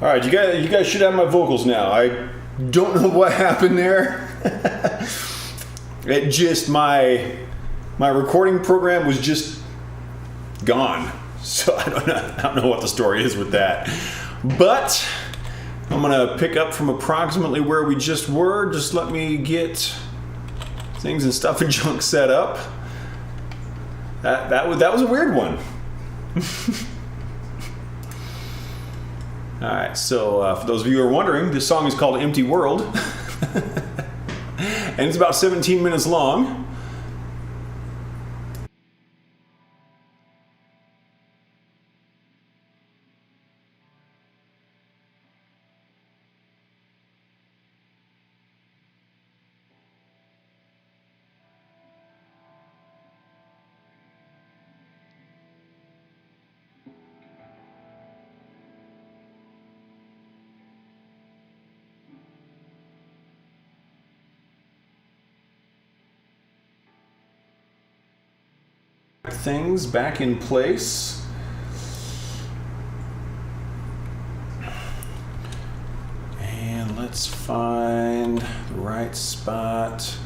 All right, you guys should have my vocals now. I don't know what happened there. It just my recording program was just gone. So I don't know what the story is with that. But I'm gonna pick up from approximately where we just were. Just let me get things and stuff and junk set up. That was a weird one. All right, so for those of you who are wondering, this song is called Empty World. And it's about 17 minutes long. Things back in place. And let's find the right spot.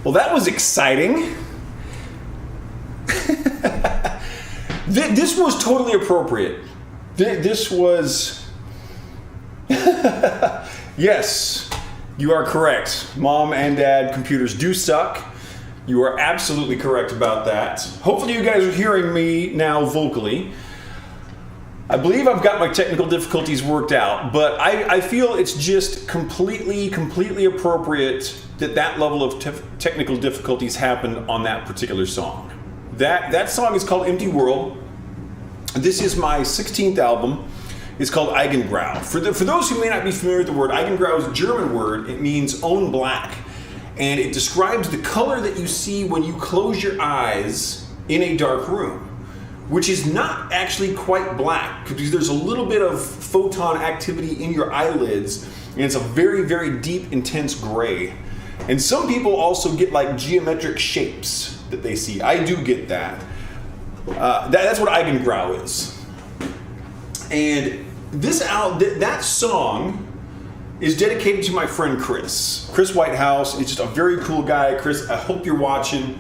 Well, that was exciting. This was totally appropriate. This was... Yes, you are correct. Mom and Dad, computers do suck. You are absolutely correct about that. Hopefully you guys are hearing me now vocally. I believe I've got my technical difficulties worked out, but I feel it's just completely appropriate that level of technical difficulties happened on that particular song. That song is called Empty World. This is my 16th album. It's called Eigengrau. For those who may not be familiar with the word, Eigengrau is a German word. It means own black. And it describes the color that you see when you close your eyes in a dark room, which is not actually quite black, because there's a little bit of photon activity in your eyelids, and it's a very deep, intense gray. And some people also get like geometric shapes that they see. I do get that. That's what Eigengrau is. And that song is dedicated to my friend Chris Whitehouse. He's just a very cool guy. Chris, I hope you're watching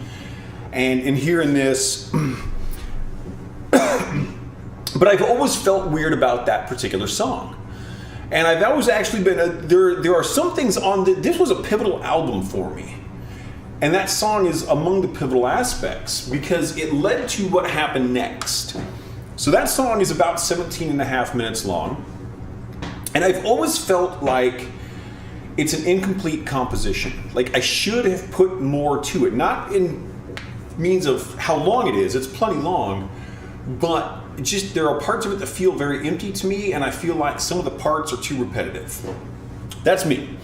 and hearing this. But I've always felt weird about that particular song. And I've always actually been, there are some things on this was a pivotal album for me. And that song is among the pivotal aspects because it led to what happened next. So that song is about 17 and a half minutes long. And I've always felt like it's an incomplete composition. Like I should have put more to it. Not in means of how long it is. It's plenty long. But just there are parts of it that feel very empty to me. And I feel like some of the parts are too repetitive. That's me.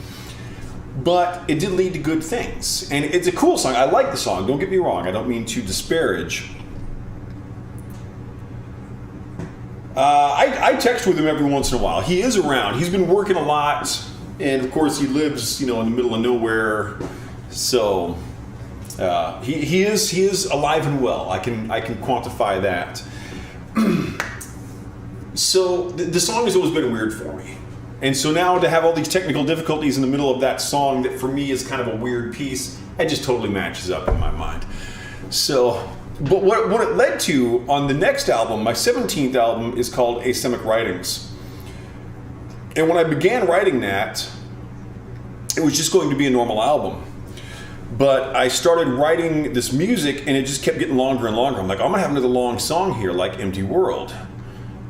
But it did lead to good things. And it's a cool song. I like the song. Don't get me wrong. I don't mean to disparage. I text with him every once in a while. He is around. He's been working a lot, and of course he lives, in the middle of nowhere. So he is alive and well. I can quantify that. So the song has always been weird for me, and so now to have all these technical difficulties in the middle of that song that for me is kind of a weird piece, it just totally matches up in my mind. So. But what it led to on the next album, my 17th album, is called Asemic Writings. And when I began writing that, it was just going to be a normal album. But I started writing this music and it just kept getting longer and longer. I'm like, I'm going to have another long song here like Empty World.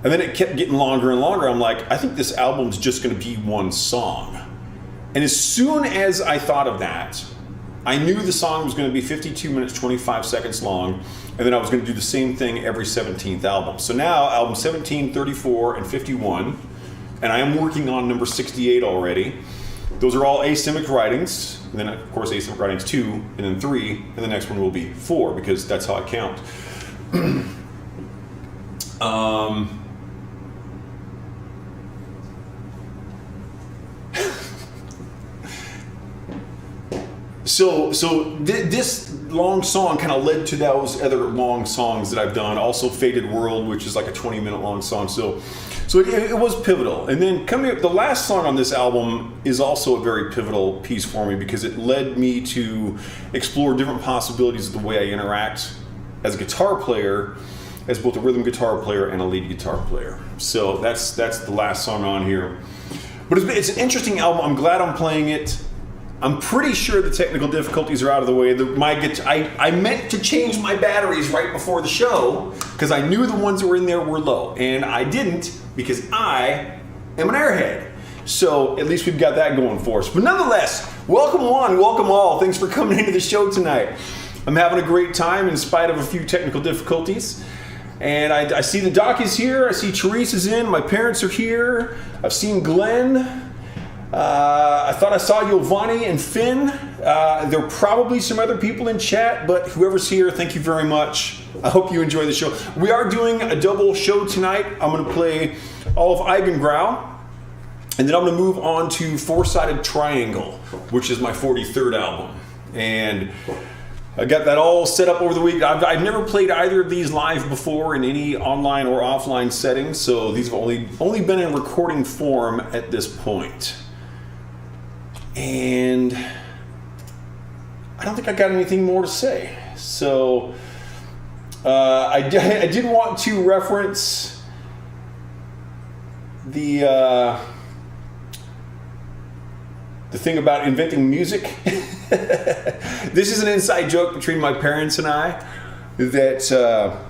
And then it kept getting longer and longer. I'm like, I think this album's just going to be one song. And as soon as I thought of that, I knew the song was going to be 52 minutes, 25 seconds long, and then I was going to do the same thing every 17th album. So now, album 17, 34, and 51, and I am working on number 68 already. Those are all asemic writings, and then, of course, asemic writings 2, and then 3, and the next one will be 4, because that's how I count. So this long song kind of led to those other long songs that I've done. Also Faded World, which is like a 20-minute long song. So it was pivotal. And then the last song on this album is also a very pivotal piece for me because it led me to explore different possibilities of the way I interact as a guitar player, as both a rhythm guitar player and a lead guitar player. So that's the last song on here. But it's an interesting album. I'm glad I'm playing it. I'm pretty sure the technical difficulties are out of the way. I meant to change my batteries right before the show because I knew the ones that were in there were low. And I didn't because I am an airhead. So at least we've got that going for us. But nonetheless, welcome one, welcome all. Thanks for coming into the show tonight. I'm having a great time in spite of a few technical difficulties. And I see the doc is here. I see Therese is in. My parents are here. I've seen Glenn. I thought I saw Giovanni and Finn. There are probably some other people in chat, but whoever's here, thank you very much. I hope you enjoy the show. We are doing a double show tonight. I'm going to play all of Eigengrau, and then I'm going to move on to Four-Sided Triangle, which is my 43rd album. And I got that all set up over the week. I've never played either of these live before in any online or offline setting, so these have only been in recording form at this point. And I don't think I got anything more to say. So I did want to reference the thing about inventing music. This is an inside joke between my parents and I that,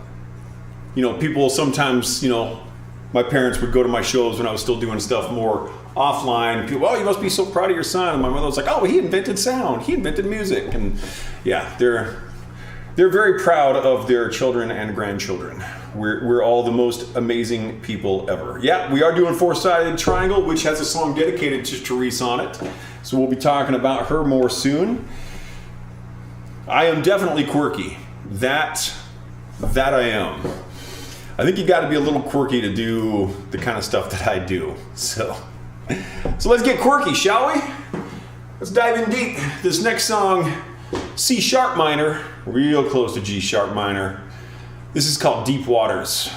people sometimes, my parents would go to my shows when I was still doing stuff more offline. People, oh, you must be so proud of your son. And my mother was like, oh, he invented sound. He invented music. And yeah, they're very proud of their children and grandchildren. We're all the most amazing people ever. Yeah, we are doing Four-Sided Triangle, which has a song dedicated to Therese on it. So we'll be talking about her more soon. I am definitely quirky. That I am. I think you got to be a little quirky to do the kind of stuff that I do. So let's get quirky, shall we? Let's dive in deep. This next song, C sharp minor, real close to G sharp minor. This is called Deep Waters.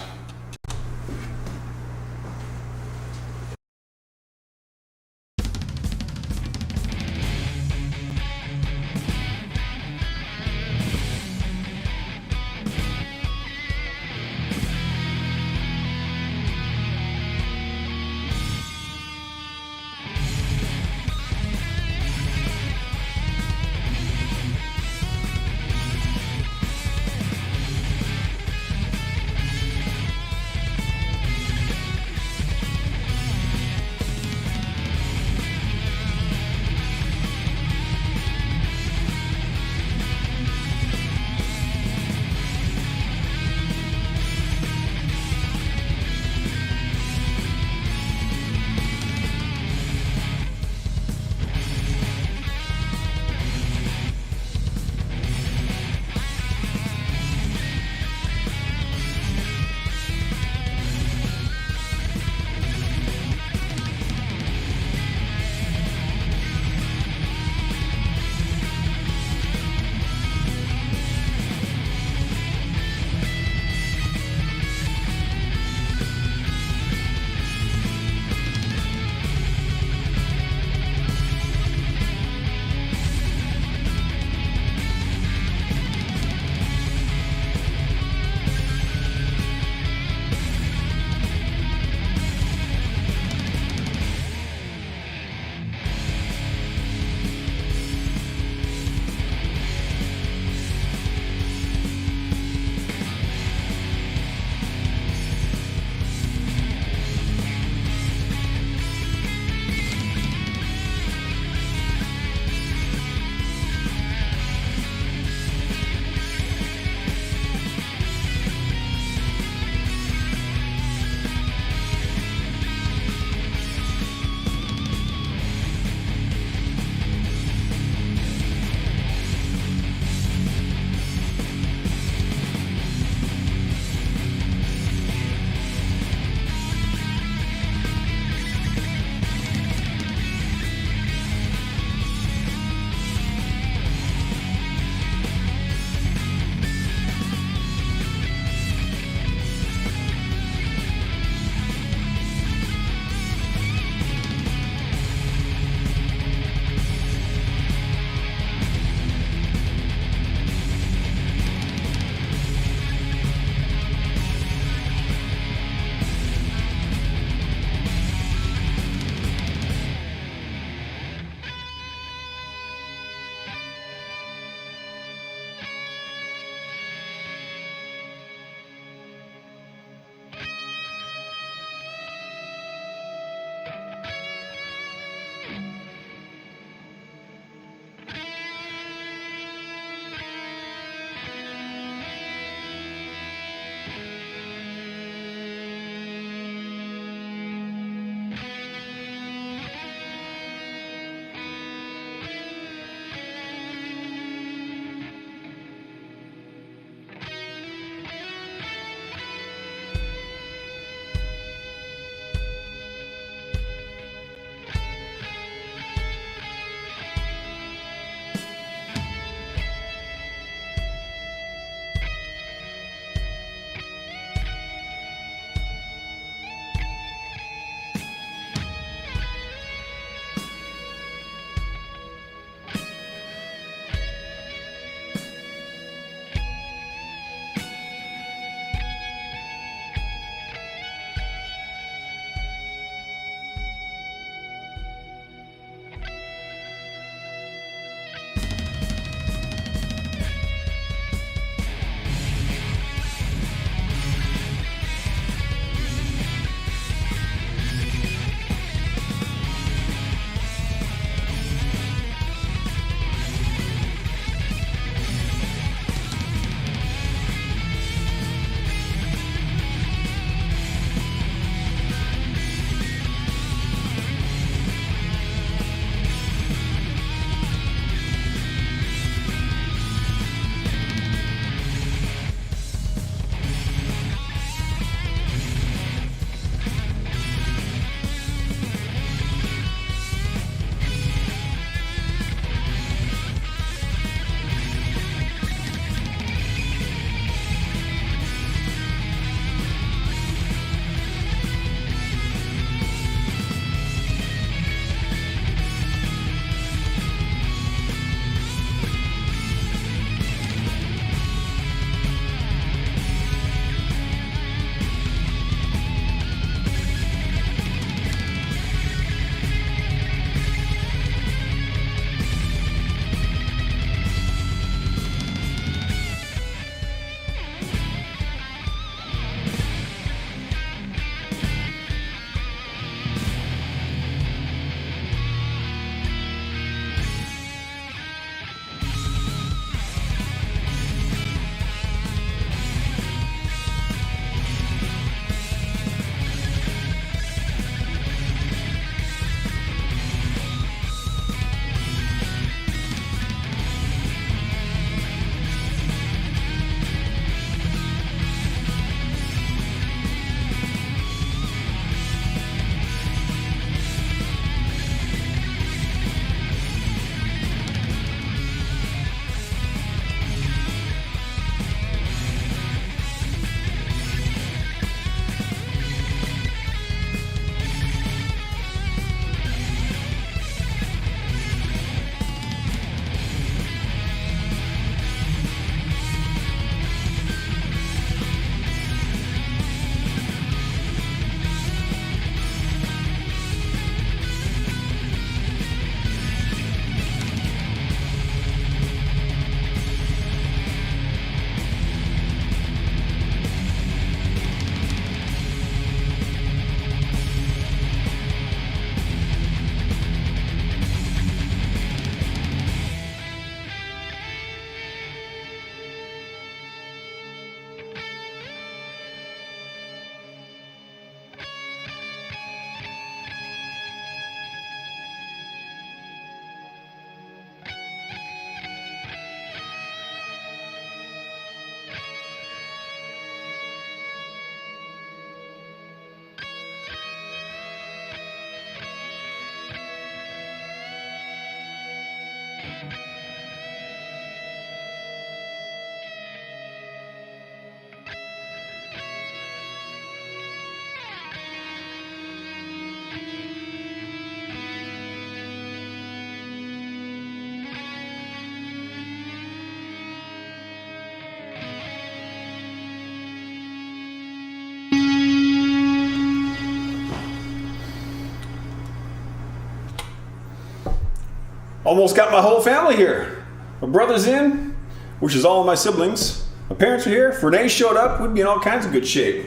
Almost got my whole family here. My brother's in, which is all of my siblings. My parents are here. If Renee showed up, we'd be in all kinds of good shape.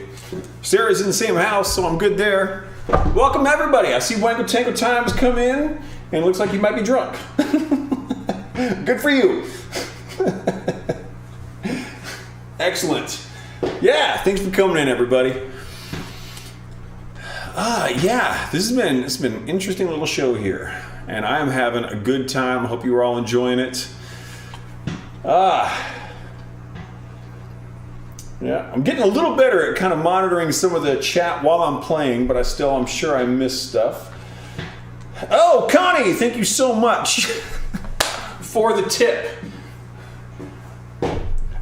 Sarah's in the same house, so I'm good there. Welcome everybody. I see Wango Tango Times come in, and it looks like you might be drunk. Good for you. Excellent. Yeah, thanks for coming in, everybody. Yeah, this has been an interesting little show here, and I am having a good time. I hope you are all enjoying it. Yeah, I'm getting a little better at kind of monitoring some of the chat while I'm playing, but I'm sure I missed stuff. Oh, Connie, thank you so much for the tip.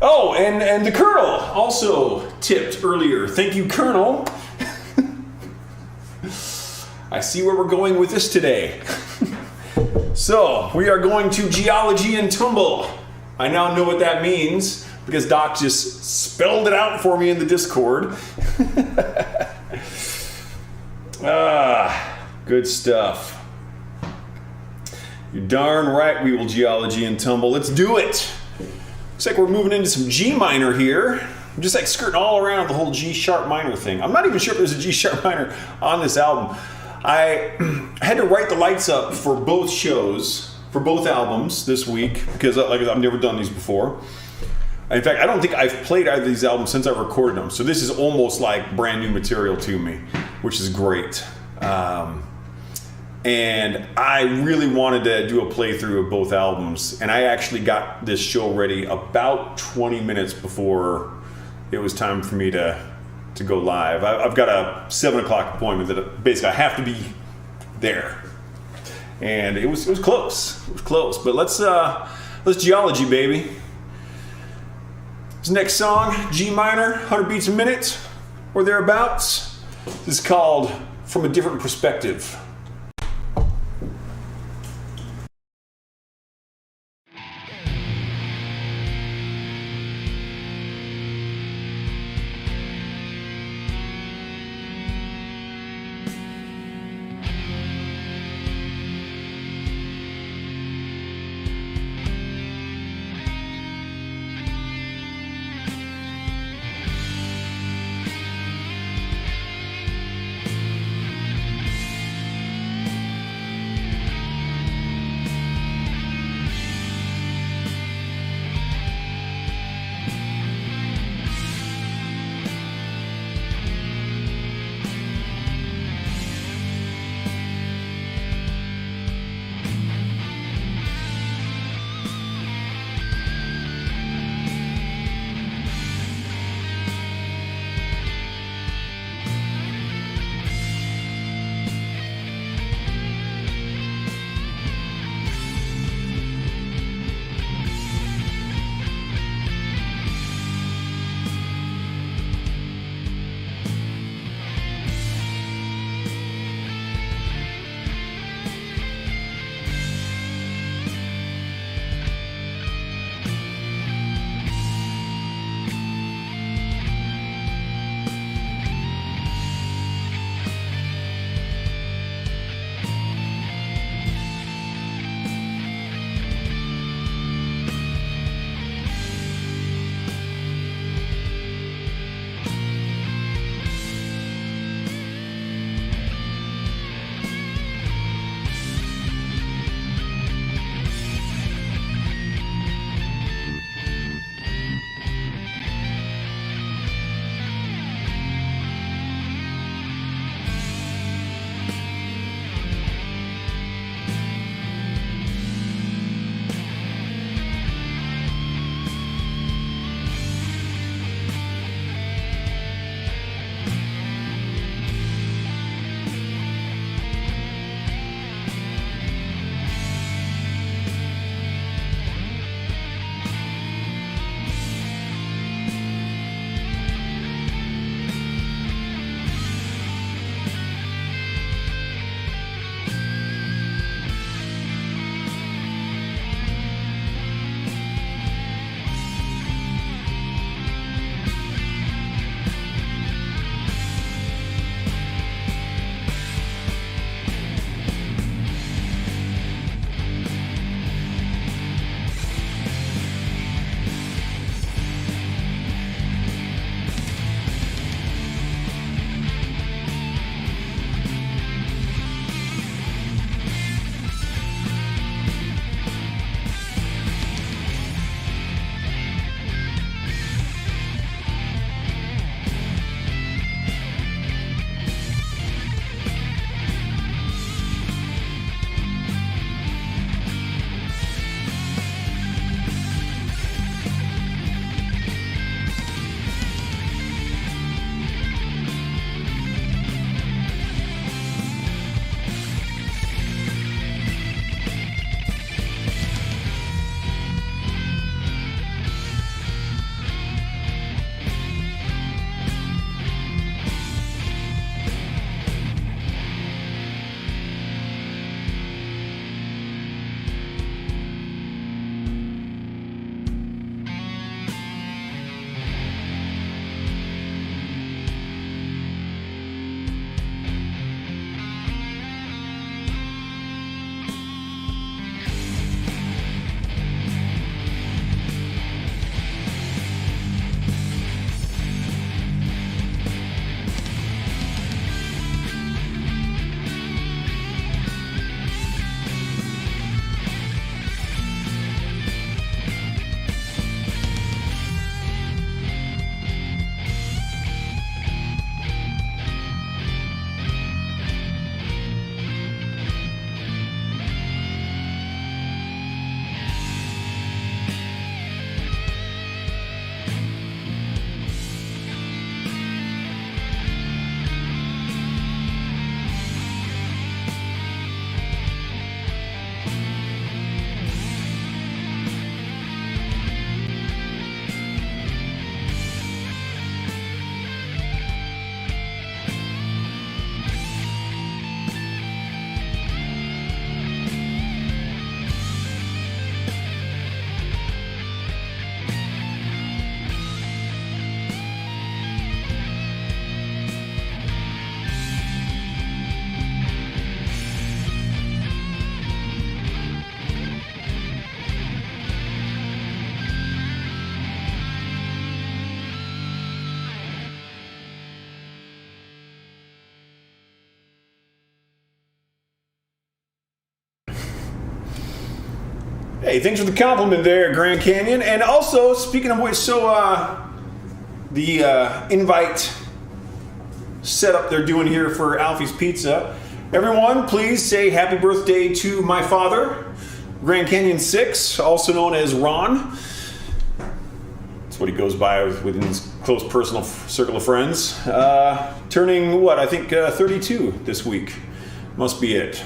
Oh, and the Colonel also tipped earlier. Thank you, Colonel. I see where we're going with this today. So, we are going to geology and tumble. I now know what that means because Doc just spelled it out for me in the Discord. Good stuff. You're darn right we will geology and tumble. Let's do it. Looks like we're moving into some G minor here. I'm just like skirting all around the whole G sharp minor thing. I'm not even sure if there's a G sharp minor on this album. I had to write the lights up for both shows, for both albums this week, because like I've never done these before. In fact, I don't think I've played either of these albums since I recorded them. So this is almost like brand new material to me, which is great. And I really wanted to do a playthrough of both albums. And I actually got this show ready about 20 minutes before it was time for me to go live. I've got a 7 o'clock appointment that basically I have to be there. And it was close. It was close. But let's geology, baby. This next song, G minor, 100 beats a minute or thereabouts. This is called From a Different Perspective. Hey, thanks for the compliment there, Grand Canyon. And also, speaking of which, so the invite setup they're doing here for Alfie's Pizza. Everyone, please say happy birthday to my father, Grand Canyon 6, also known as Ron. That's what he goes by within his close personal circle of friends. Turning, I think 32 this week. Must be it.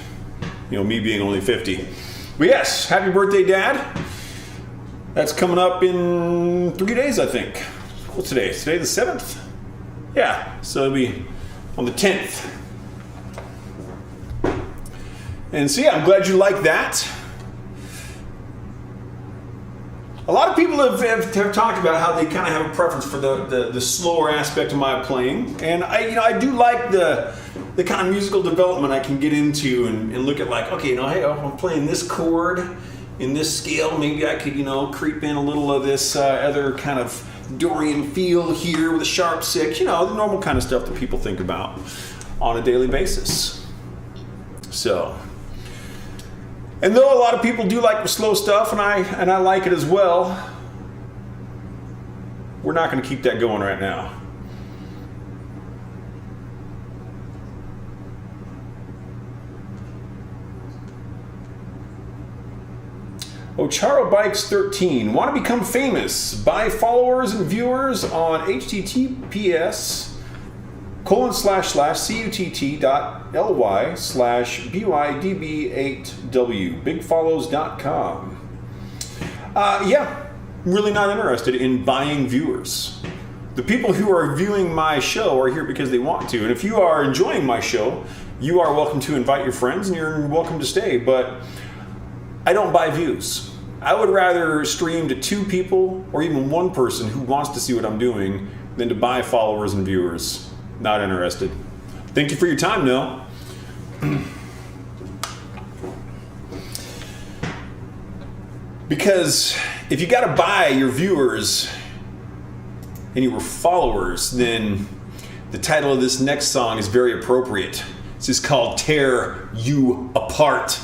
You know, me being only 50. But yes, happy birthday, Dad. That's coming up in 3 days, I think. What's today? Is today the 7th? Yeah, so it'll be on the 10th. And so yeah, I'm glad you like that. A lot of people have talked about how they kind of have a preference for the slower aspect of my playing. And I do like the kind of musical development I can get into and look at like, okay, hey, I'm playing this chord in this scale. Maybe I could, creep in a little of this other kind of Dorian feel here with a sharp 6, the normal kind of stuff that people think about on a daily basis. So, and though a lot of people do like the slow stuff, and I like it as well, we're not going to keep that going right now. Ocharo Bikes 13. Want to become famous? Buy followers and viewers on https://cutt.ly/bydb8w bigfollows.com. Yeah, I'm really not interested in buying viewers. The people who are viewing my show are here because they want to, and if you are enjoying my show, you are welcome to invite your friends and you're welcome to stay, but I don't buy views. I would rather stream to 2 people or even 1 person who wants to see what I'm doing than to buy followers and viewers. Not interested. Thank you for your time, though. Because if you got to buy your viewers and your followers, then the title of this next song is very appropriate. This is called Tear You Apart.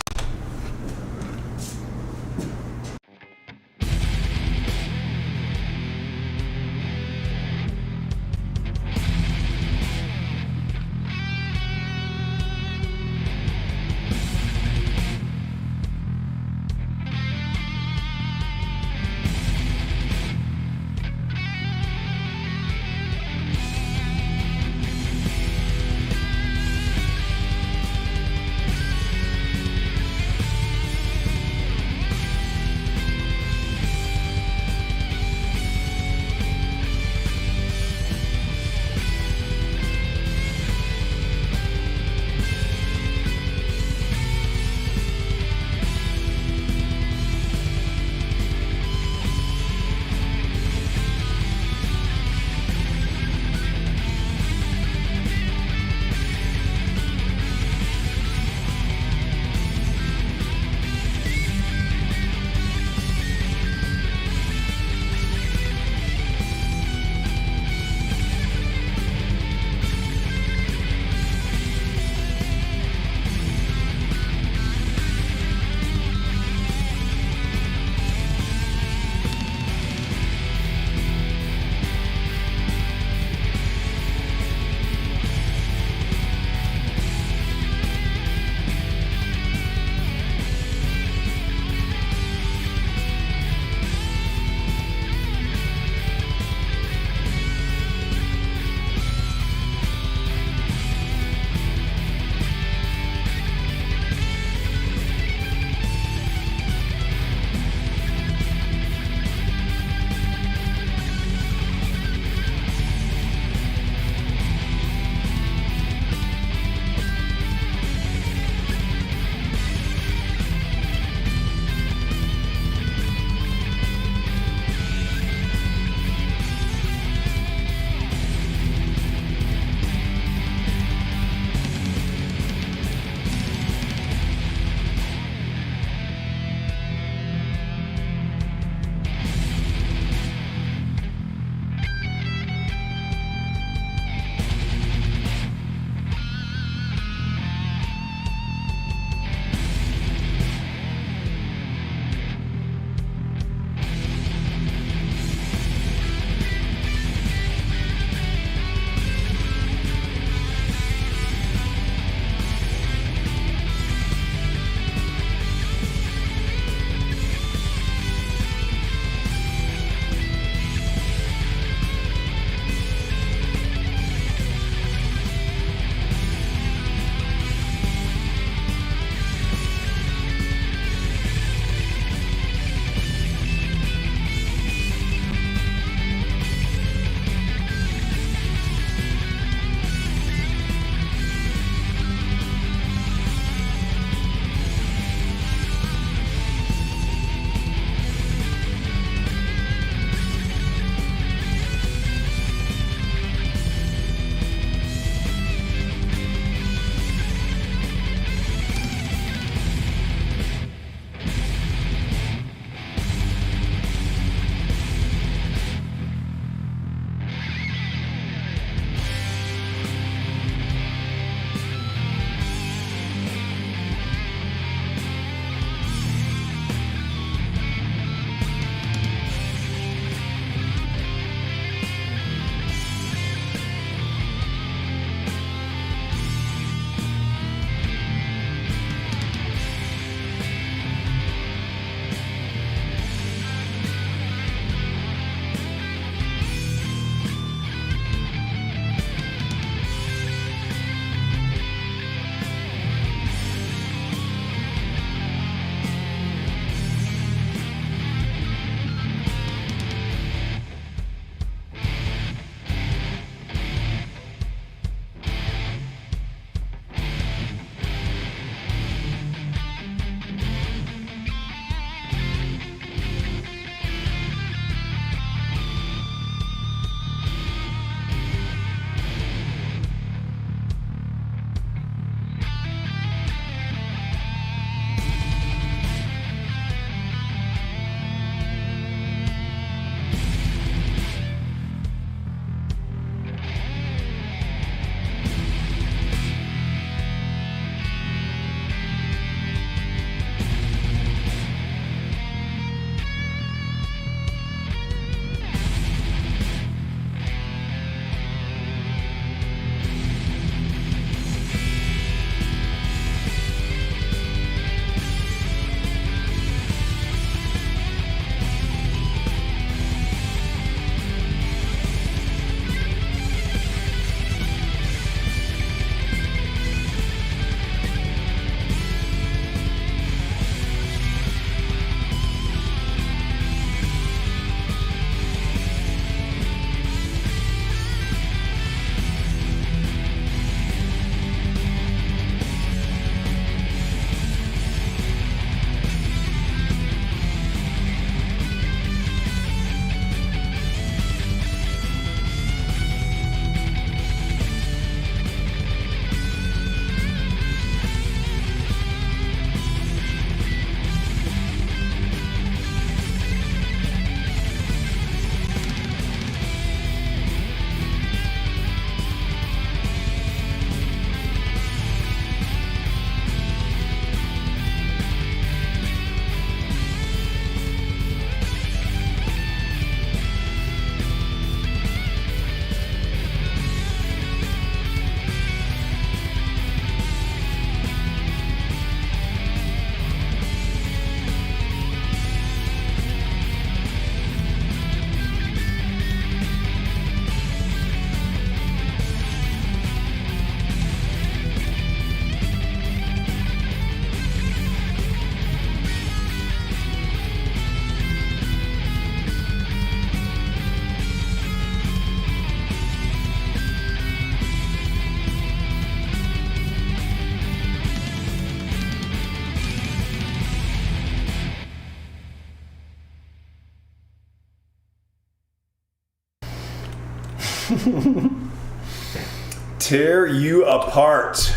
Tear You Apart.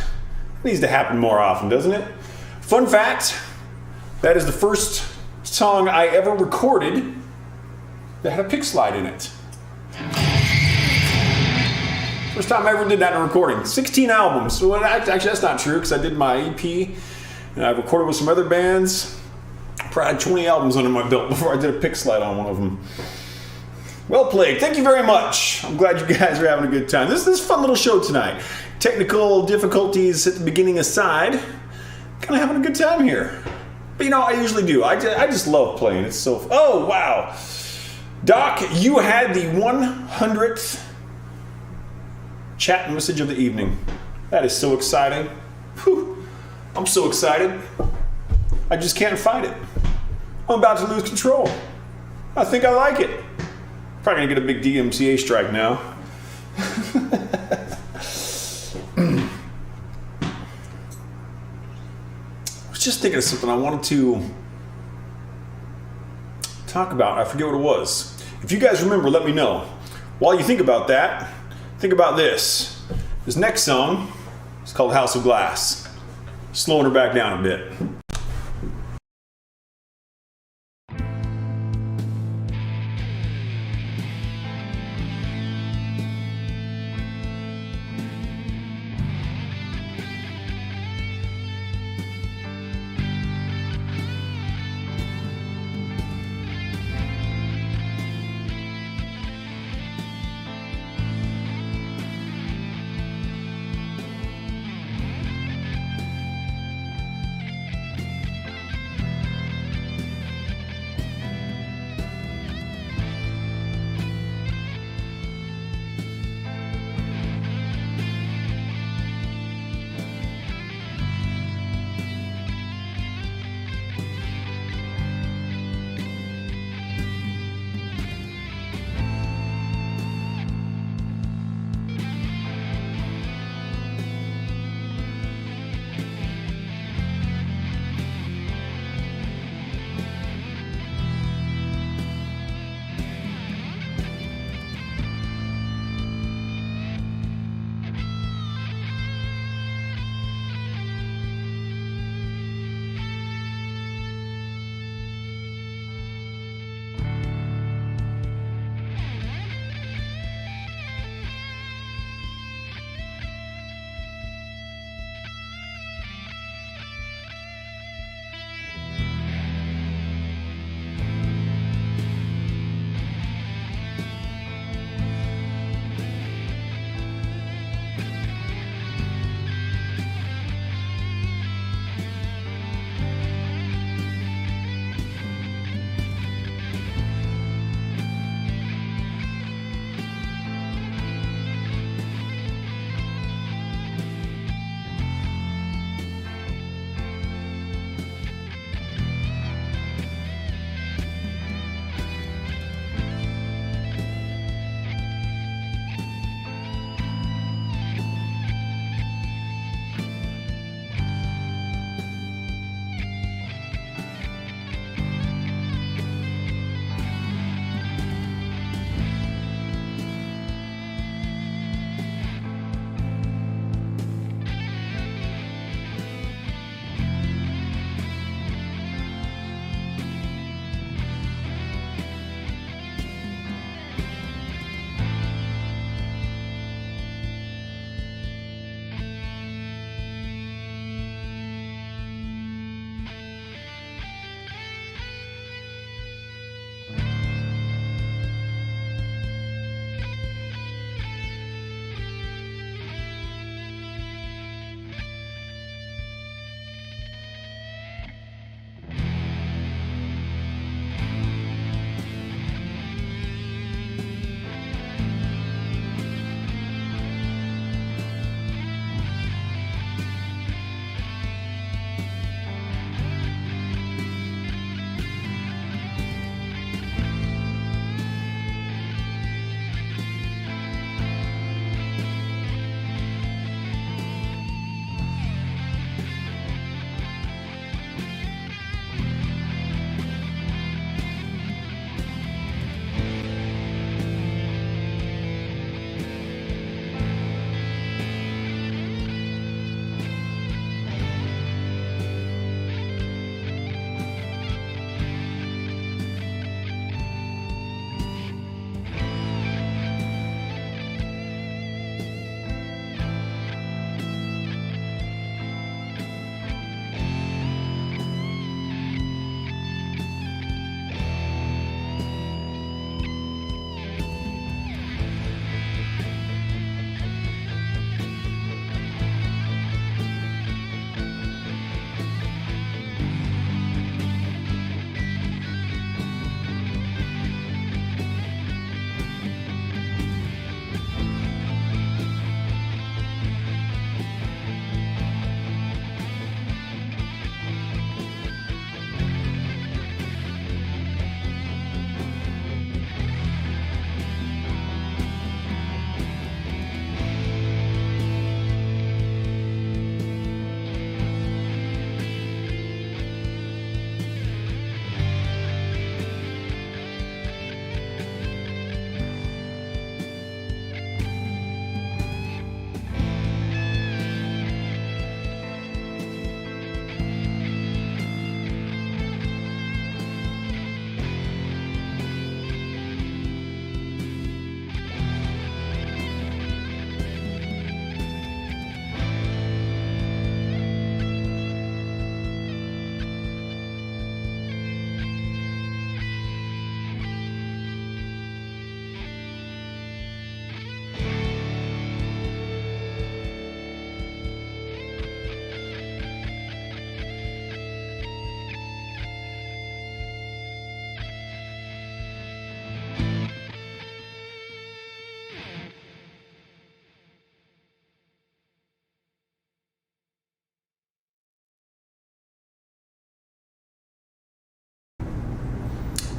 Needs to happen more often, doesn't it? Fun fact, that is the first song I ever recorded that had a pick slide in it. First time I ever did that in a recording. 16 albums. So actually, that's not true because I did my EP and I recorded with some other bands. Probably had 20 albums under my belt before I did a pick slide on one of them. Well played. Thank you very much. I'm glad you guys are having a good time. This is a fun little show tonight. Technical difficulties at the beginning aside, kind of having a good time here. But you know, I usually do. I just love playing. It's so... Oh, wow. Doc, you had the 100th chat message of the evening. That is so exciting. Whew. I'm so excited. I just can't fight it. I'm about to lose control. I think I like it. Probably gonna get a big DMCA strike now. I was just thinking of something I wanted to talk about. I forget what it was. If you guys remember, let me know. While you think about that, think about this. This next song is called House of Glass. Slowing her back down a bit.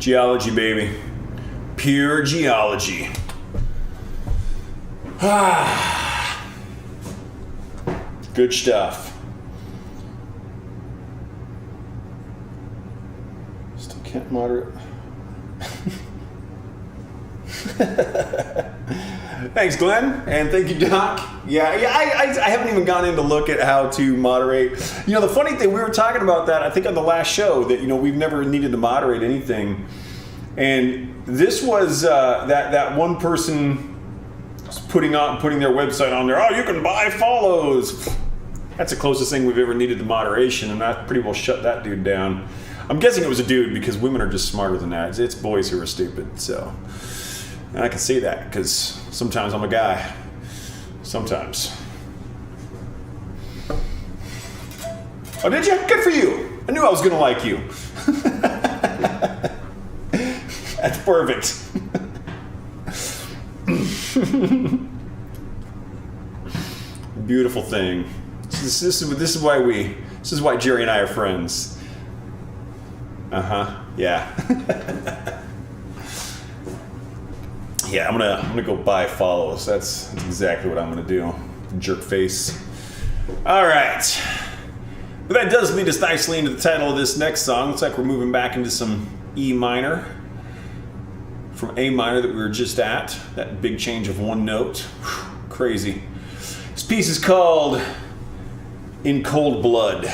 Geology, baby. Pure geology. Good stuff. Still can't moderate. Thanks, Glenn, and thank you, Doc. Yeah, I haven't even gone in to look at how to moderate. You know, the funny thing, we were talking about that, I think on the last show, that, you know, we've never needed to moderate anything. And this was that one person putting their website on there. Oh, you can buy follows. That's the closest thing we've ever needed to moderation, and that pretty well shut that dude down. I'm guessing it was a dude, because women are just smarter than that. It's boys who are stupid, so. And I can say that because sometimes I'm a guy. Sometimes. Oh, did you? Good for you. I knew I was going to like you. That's perfect. Beautiful thing. This is why Jerry and I are friends. Yeah. Yeah, I'm gonna go buy follows. That's exactly what I'm gonna do. Jerk face. All right. But that does lead us nicely into the title of this next song. Looks like we're moving back into some E minor from A minor that we were just at. That big change of one note. Whew, crazy. This piece is called In Cold Blood.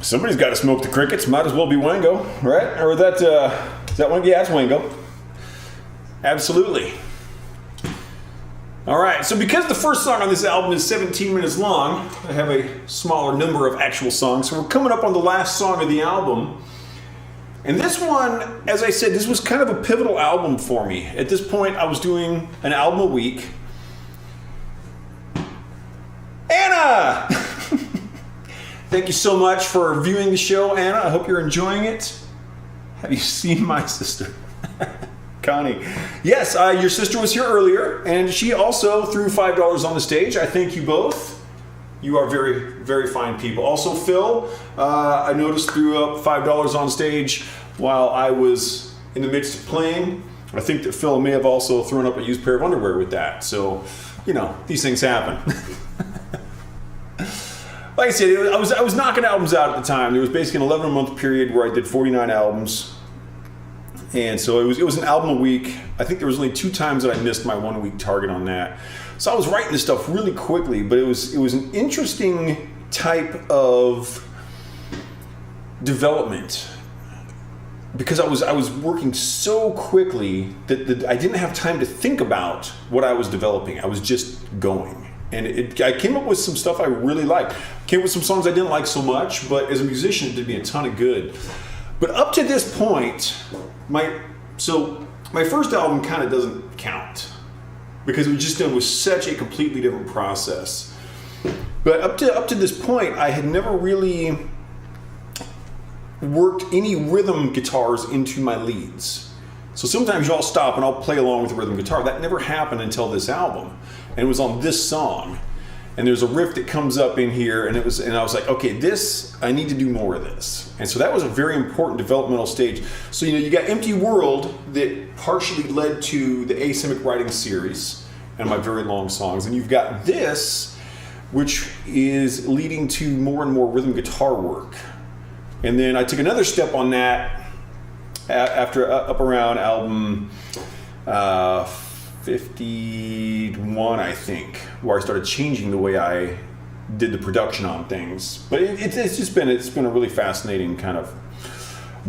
Somebody's got to smoke the crickets. Might as well be Wango, right? Or is that Wango? Yeah, it's Wango. Absolutely. All right, so because the first song on this album is 17 minutes long, I have a smaller number of actual songs. So we're coming up on the last song of the album. And this one, as I said, this was kind of a pivotal album for me. At this point, I was doing an album a week. Anna! Thank you so much for viewing the show, Anna. I hope you're enjoying it. Have you seen my sister? Connie. Yes, your sister was here earlier, and she also threw $5 on the stage. I thank you both. You are very, very fine people. Also, Phil, I noticed threw up $5 on stage while I was in the midst of playing. I think that Phil may have also thrown up a used pair of underwear with that. So, you know, these things happen. Like I said, I was knocking albums out at the time. There was basically an 11-month period where I did 49 albums. And so it was an album a week. I think there was only 2 times that I missed my 1 week target on that. So I was writing this stuff really quickly, but it was an interesting type of development because I was working so quickly that I didn't have time to think about what I was developing. I was just going. And I came up with some stuff I really liked. Came up with some songs I didn't like so much, but as a musician, it did me a ton of good. But up to this point, my first album kind of doesn't count because it was just done with such a completely different process. But up to this point, I had never really worked any rhythm guitars into my leads. So sometimes y'all stop and I'll play along with the rhythm guitar. That never happened until this album. And it was on this song. And there's a riff that comes up in here, and I was like, okay, I need to do more of this. And so that was a very important developmental stage. So, you got Empty World that partially led to the Asymmetric Writing series and my very long songs. And you've got this, which is leading to more and more rhythm guitar work. And then I took another step on that after up around album 51, I think, where I started changing the way I did the production on things. But it's been a really fascinating kind of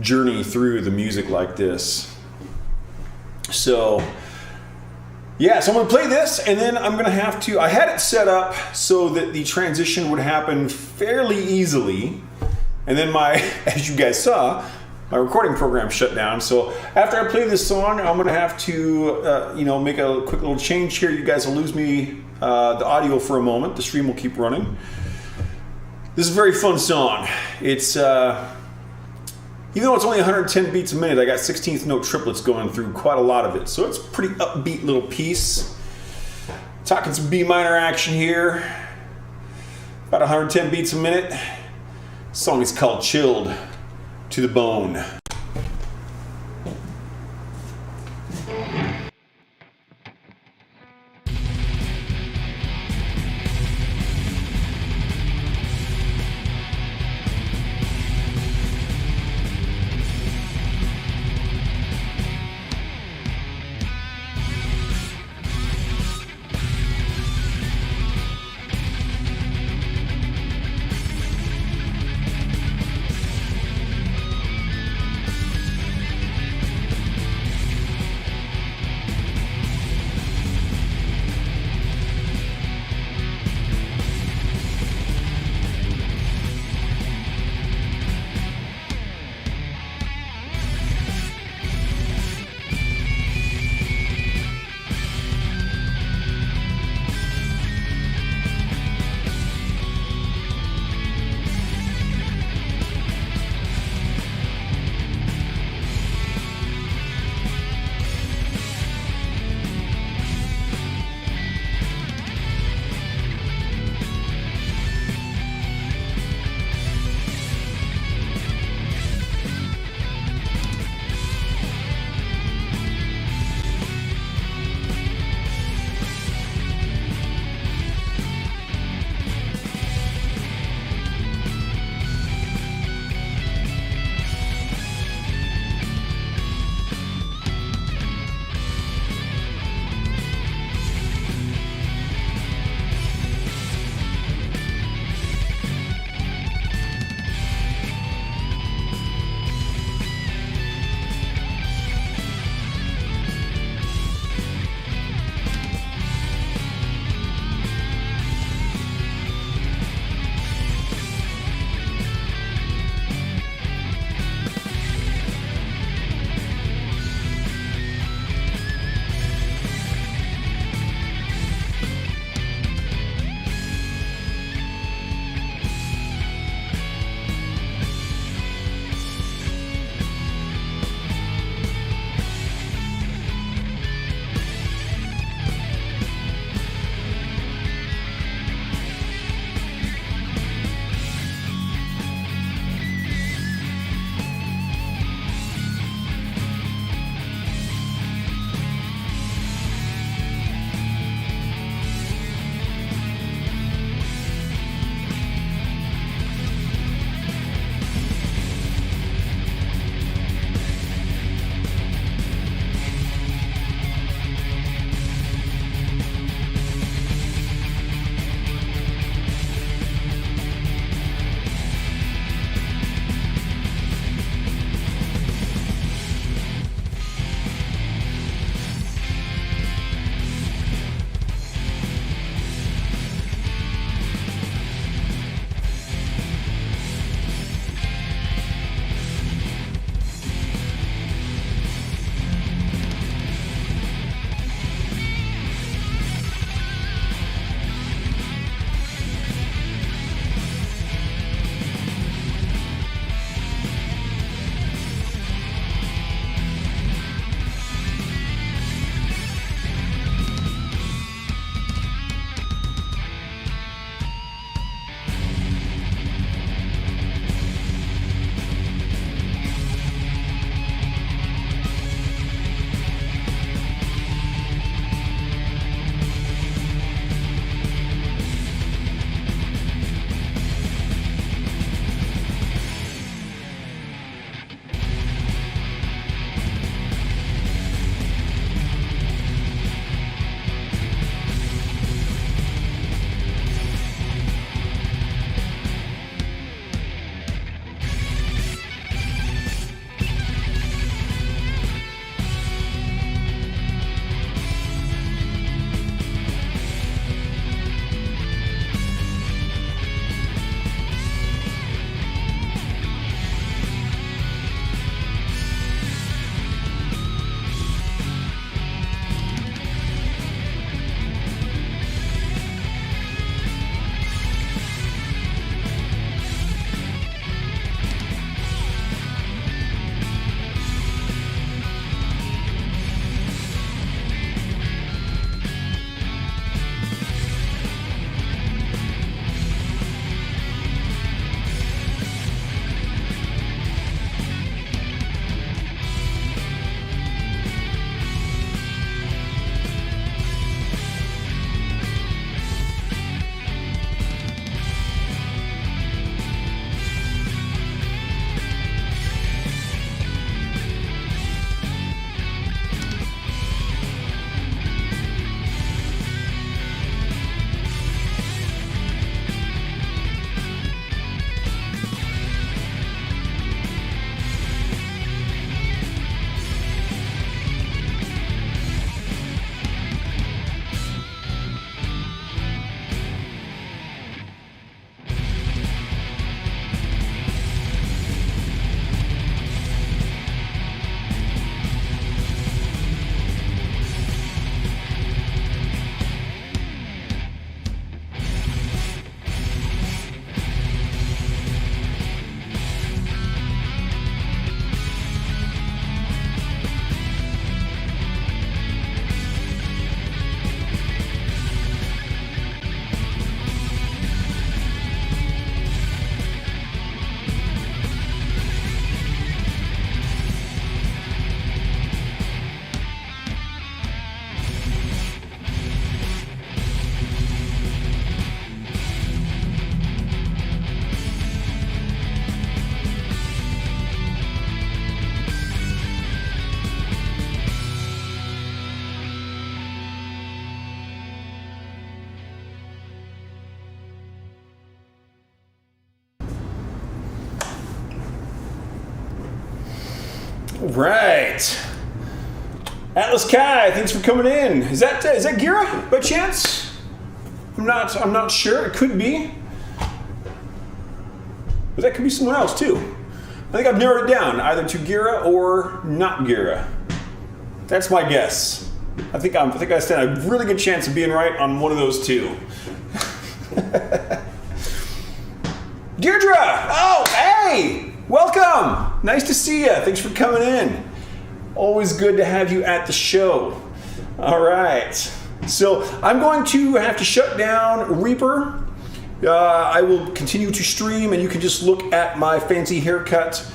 journey through the music like this. So yeah, so I'm going to play this, and then I'm going to have to. I had it set up so that the transition would happen fairly easily, and then as you guys saw, my recording program shut down. So after I play this song, I'm going to have to, make a quick little change here. You guys will lose me the audio for a moment. The stream will keep running. This is a very fun song. It's, even though it's only 110 beats a minute, I got 16th note triplets going through quite a lot of it. So it's a pretty upbeat little piece. Talking some B minor action here. About 110 beats a minute. The song is called Chilled to the Bone. Right. Atlas Kai, thanks for coming in. Is that Gira by chance? I'm not sure. It could be. But that could be someone else too. I think I've narrowed it down either to Gira or not Gira. That's my guess. I think I stand a really good chance of being right on one of those two. Deirdre! Oh, hey! Welcome! Nice to see you. Thanks for coming in. Always good to have you at the show. All right. So I'm going to have to shut down Reaper. I will continue to stream, and you can just look at my fancy haircut.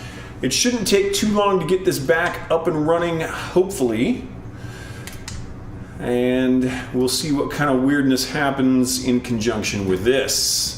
It shouldn't take too long to get this back up and running, hopefully. And we'll see what kind of weirdness happens in conjunction with this.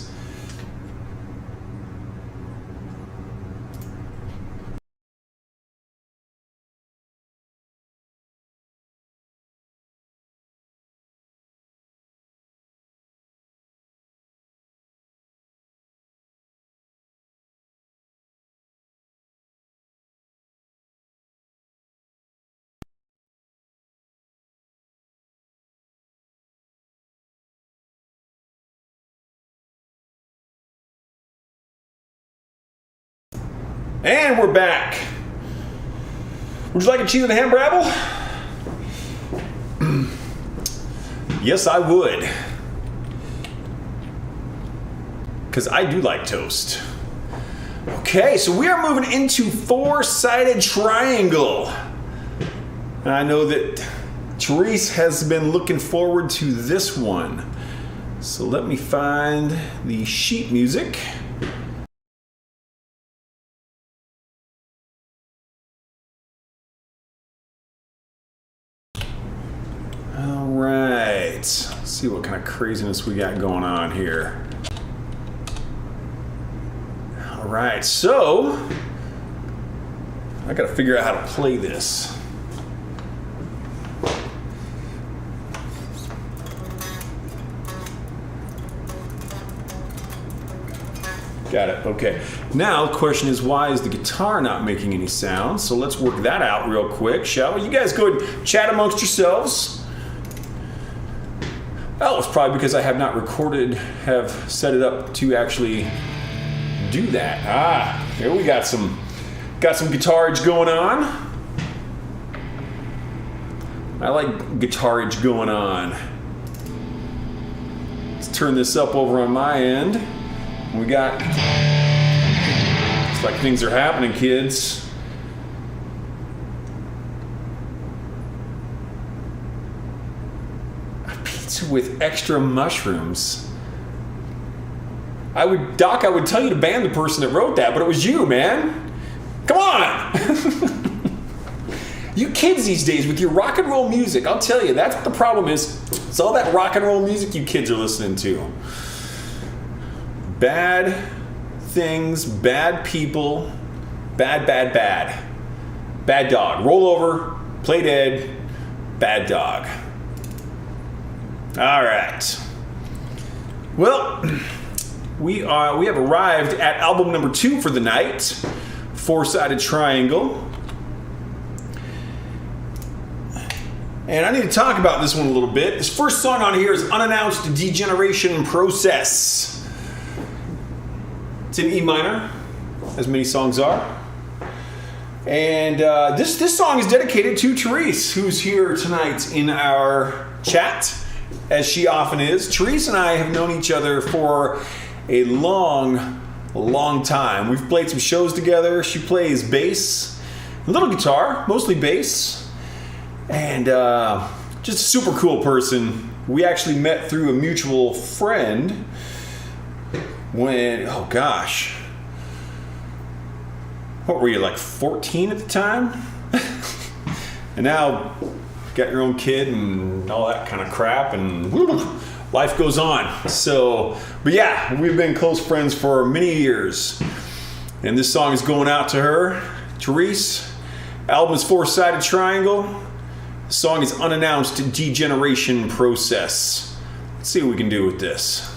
And we're back. Would you like a cheese and ham brabble? Yes, I would. Because I do like toast. Okay, so we are moving into four-sided triangle. And I know that Therese has been looking forward to this one. So let me find the sheet music. Let's see what kind of craziness we got going on here. All right, so I got to figure out how to play this. Got it. Okay. Now the question is, why is the guitar not making any sound? So let's work that out real quick, shall we? You guys go ahead and chat amongst yourselves. Oh, it's probably because I have not recorded, have set it up to actually do that. Ah, here we got some guitarage going on. I like guitarage going on. Let's turn this up over on my end. We got, looks like things are happening, kids. With extra mushrooms. I would tell you to ban the person that wrote that, but it was you, man. Come on. You kids these days with your rock and roll music, I'll tell you, that's what the problem is. It's all that rock and roll music you kids are listening to. Bad things, bad people, bad. Bad dog. Roll over, play dead, bad dog. All right. Well, we have arrived at album number 2 for the night, Four-Sided Triangle. And I need to talk about this one a little bit. This first song on here is Unannounced Degeneration Process. It's in E minor, as many songs are. And this song is dedicated to Therese, who's here tonight in our chat, as she often is. Therese and I have known each other for a long time. We've played some shows together. She plays bass, a little guitar, mostly bass, and just a super cool person. We actually met through a mutual friend when, oh gosh, what were you, like 14 at the time? And now got your own kid and all that kind of crap, and life goes on. So, but yeah, we've been close friends for many years, and this song is going out to her, Therese. Album is Four-Sided Triangle. The song is Unannounced Degeneration Process. Let's see what we can do with this.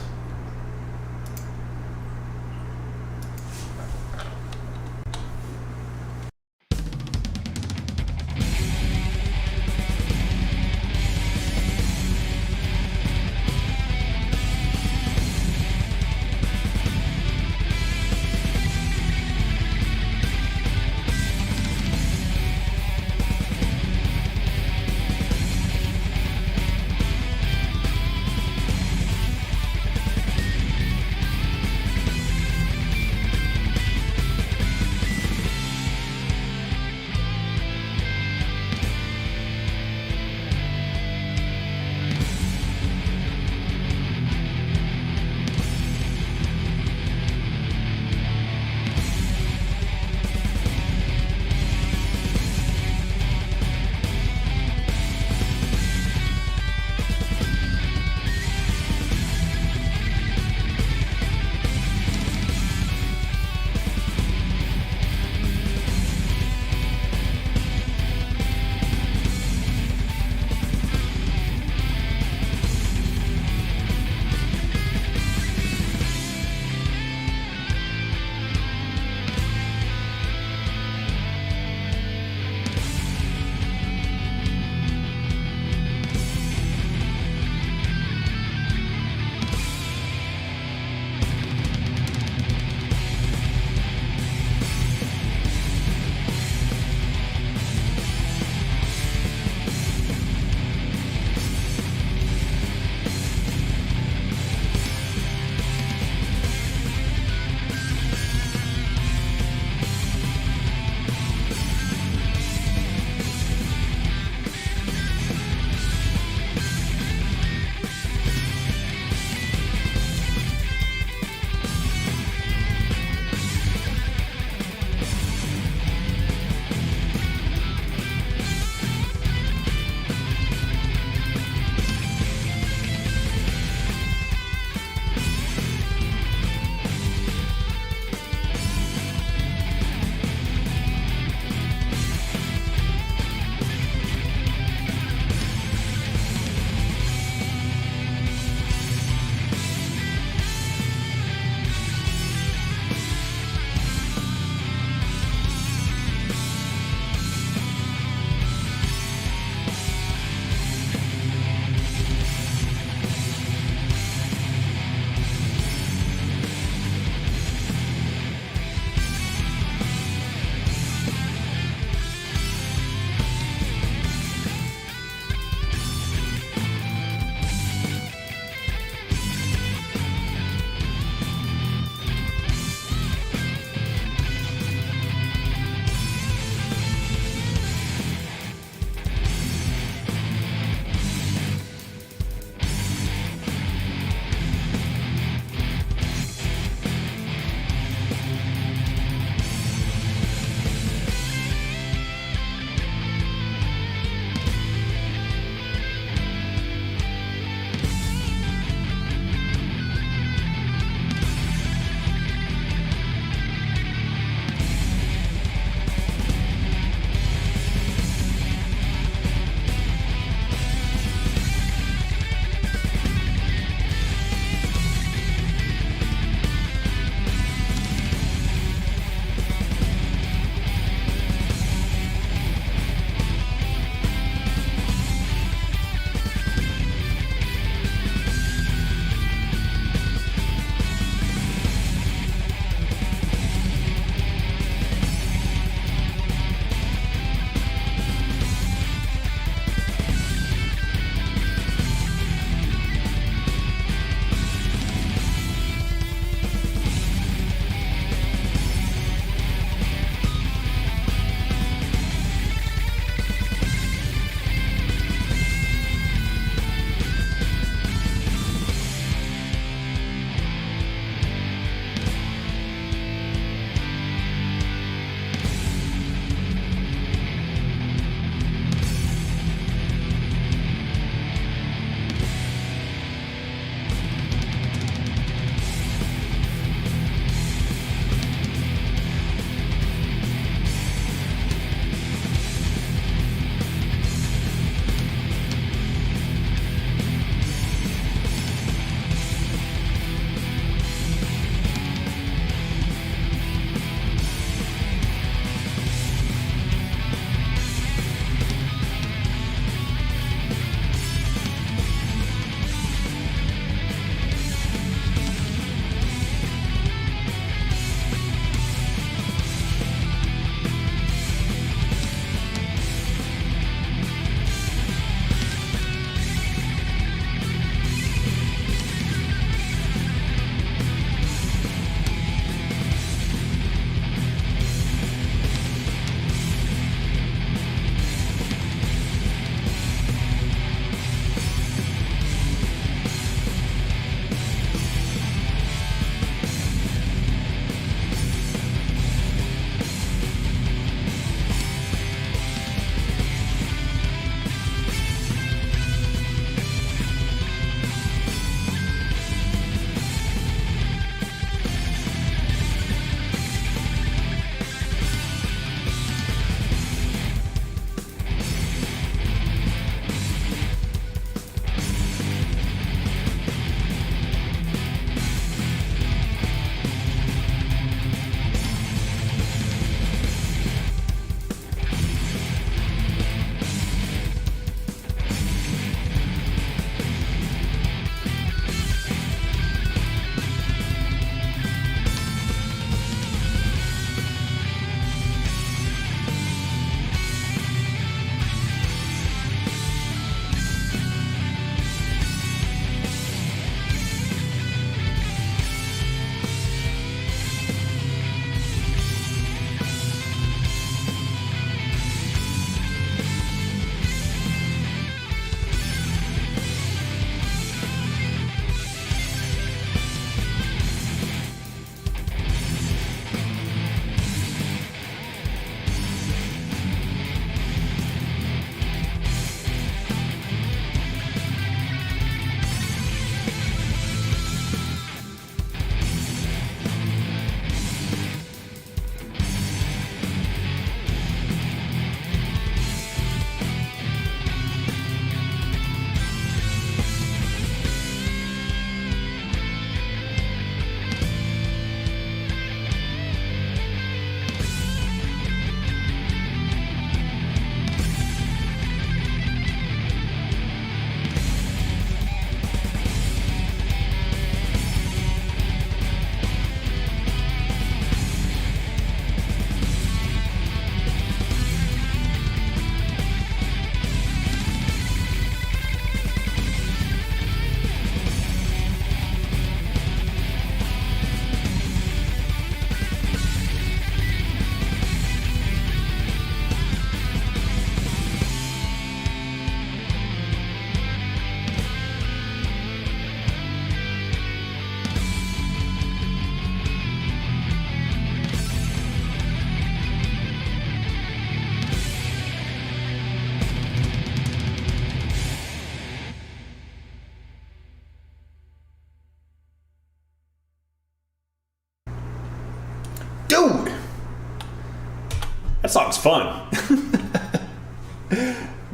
song's fun.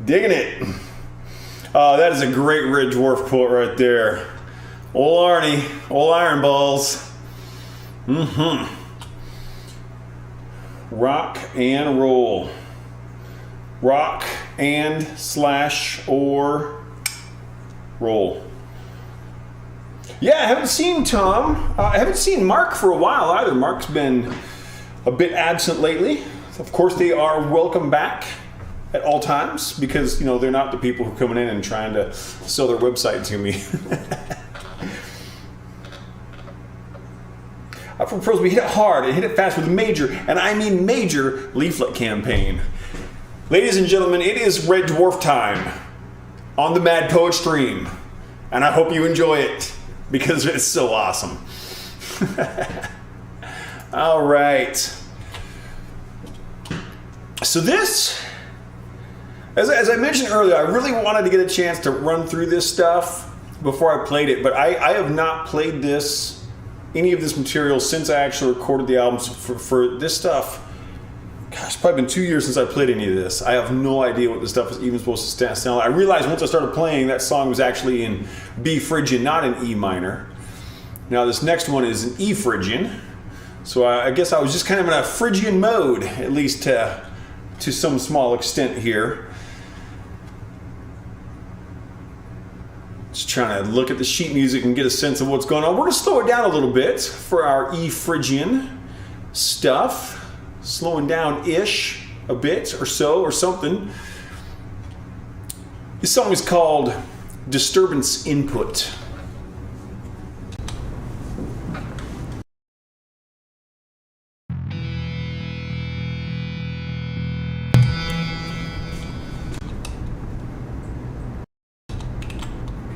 Digging it. That is a great Red Dwarf quote right there. Old Arnie, old Iron Balls. Rock and roll. Rock and slash or roll. Yeah, I haven't seen Tom. I haven't seen Mark for a while either. Mark's been a bit absent lately. Of course, they are welcome back at all times because, you know, they're not the people who are coming in and trying to sell their website to me. I propose we hit it hard and hit it fast with a major, and I mean major, leaflet campaign. Ladies and gentlemen, it is Red Dwarf time on the Mad Poet stream, and I hope you enjoy it because it's so awesome. All right. So this, as I mentioned earlier, I really wanted to get a chance to run through this stuff before I played it, but I have not played any of this material since I actually recorded the albums for this stuff. Gosh, it's probably been 2 years since I played any of this. I have no idea what this stuff is even supposed to sound like. I realized once I started playing, that song was actually in B Phrygian, not in E minor. Now this next one is in E Phrygian. So I guess I was just kind of in a Phrygian mode, at least to some small extent here. Just trying to look at the sheet music and get a sense of what's going on. We're going to slow it down a little bit for our E Phrygian stuff. Slowing down-ish a bit or so or something. This song is called Disturbance Input.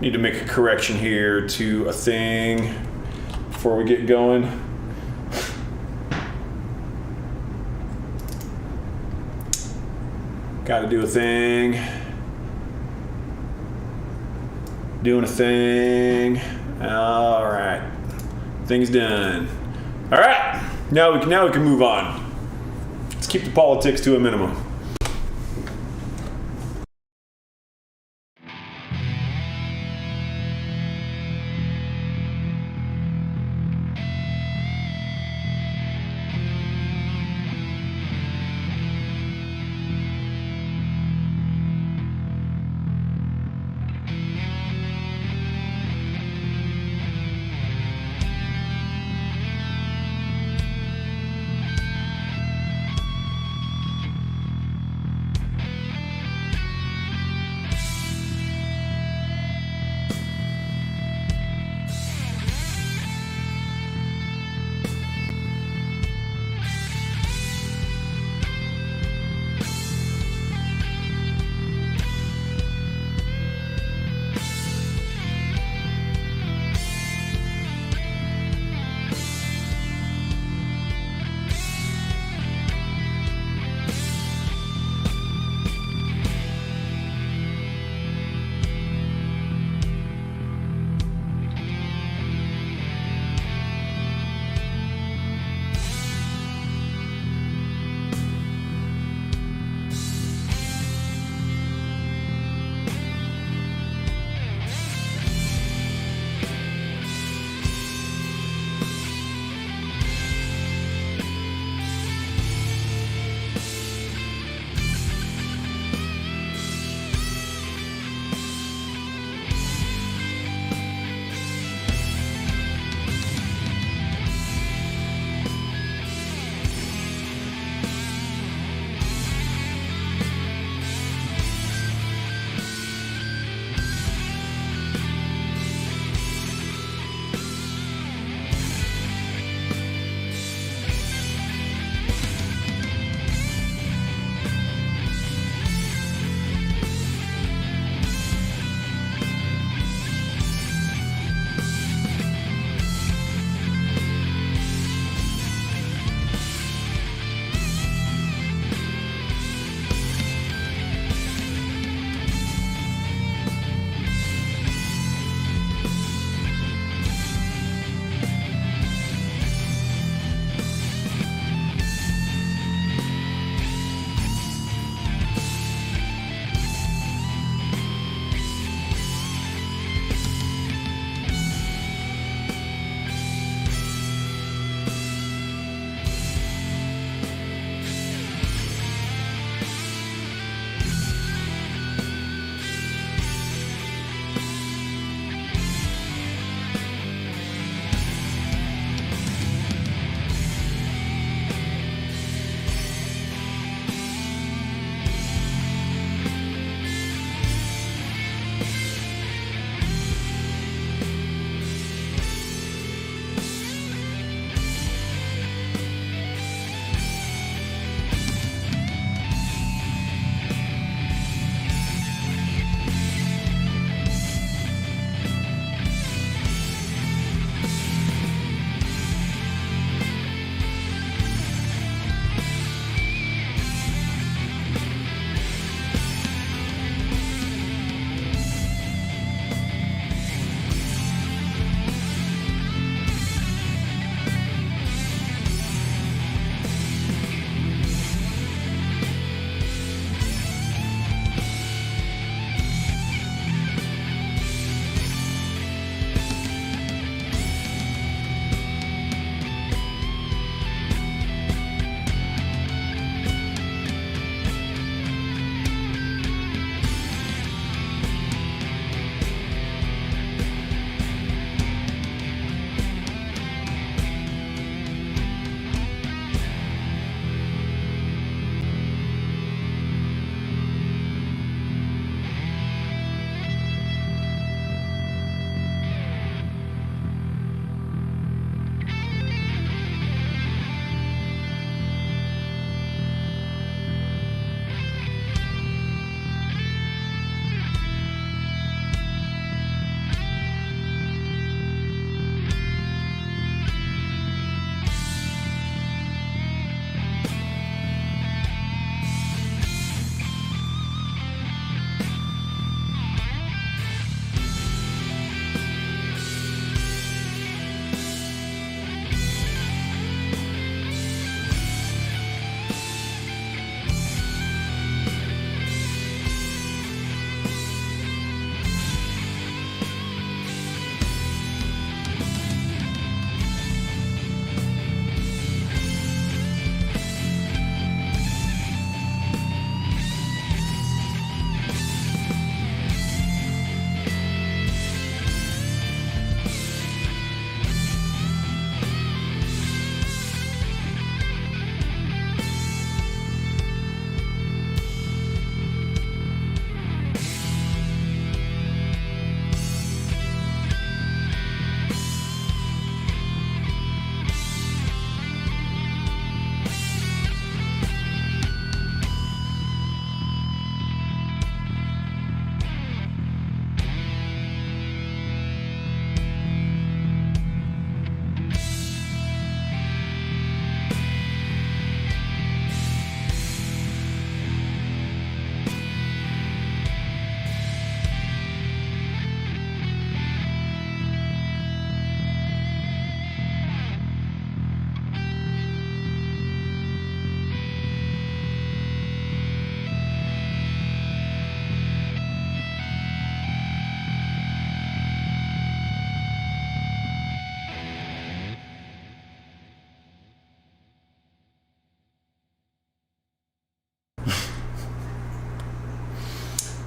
Need to make a correction here to a thing before we get going. Got to do a thing. Doing a thing. All right. Thing's done. All right. Now we can move on. Let's keep the politics to a minimum.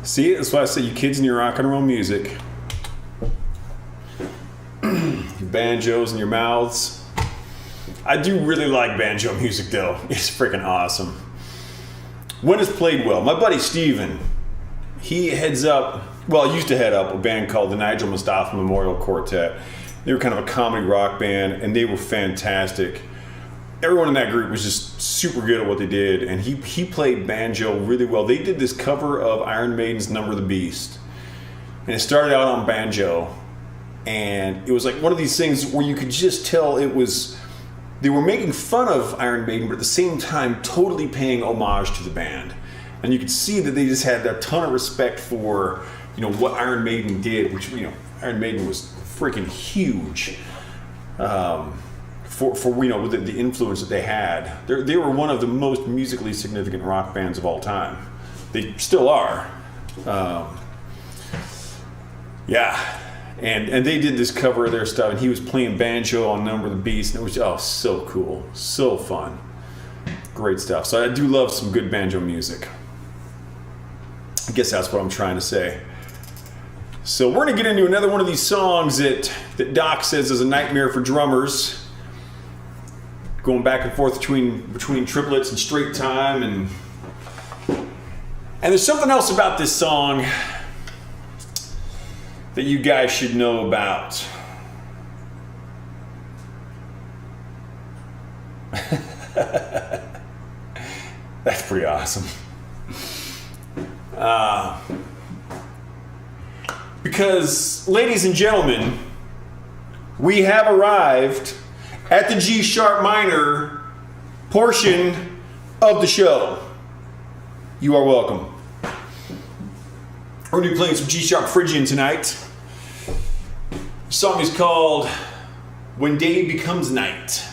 See, that's why I say you kids and your rock and roll music. Your banjos in your mouths. I do really like banjo music though. It's freaking awesome. When it's played well. My buddy Steven, he used to head up a band called the Nigel Mustafa Memorial Quartet. They were kind of a comedy rock band, and they were fantastic. Everyone in that group was just super good at what they did, and he played banjo really well. They did this cover of Iron Maiden's Number of the Beast, and it started out on banjo, and it was like one of these things where you could just tell they were making fun of Iron Maiden, but at the same time totally paying homage to the band. And you could see that they just had a ton of respect for, what Iron Maiden did, which, Iron Maiden was freaking huge for the influence that they had. They were one of the most musically significant rock bands of all time. They still are. And they did this cover of their stuff, and he was playing banjo on Number of the Beast, and it was so cool, so fun, great stuff. So I do love some good banjo music. I guess that's what I'm trying to say. So we're gonna get into another one of these songs that Doc says is a nightmare for drummers, going back and forth between triplets and straight time, and there's something else about this song that you guys should know about. That's pretty awesome. Because, ladies and gentlemen, we have arrived at the G sharp minor portion of the show. You are welcome. We're going to be playing some G sharp Phrygian tonight. The song is called When Day Becomes Night.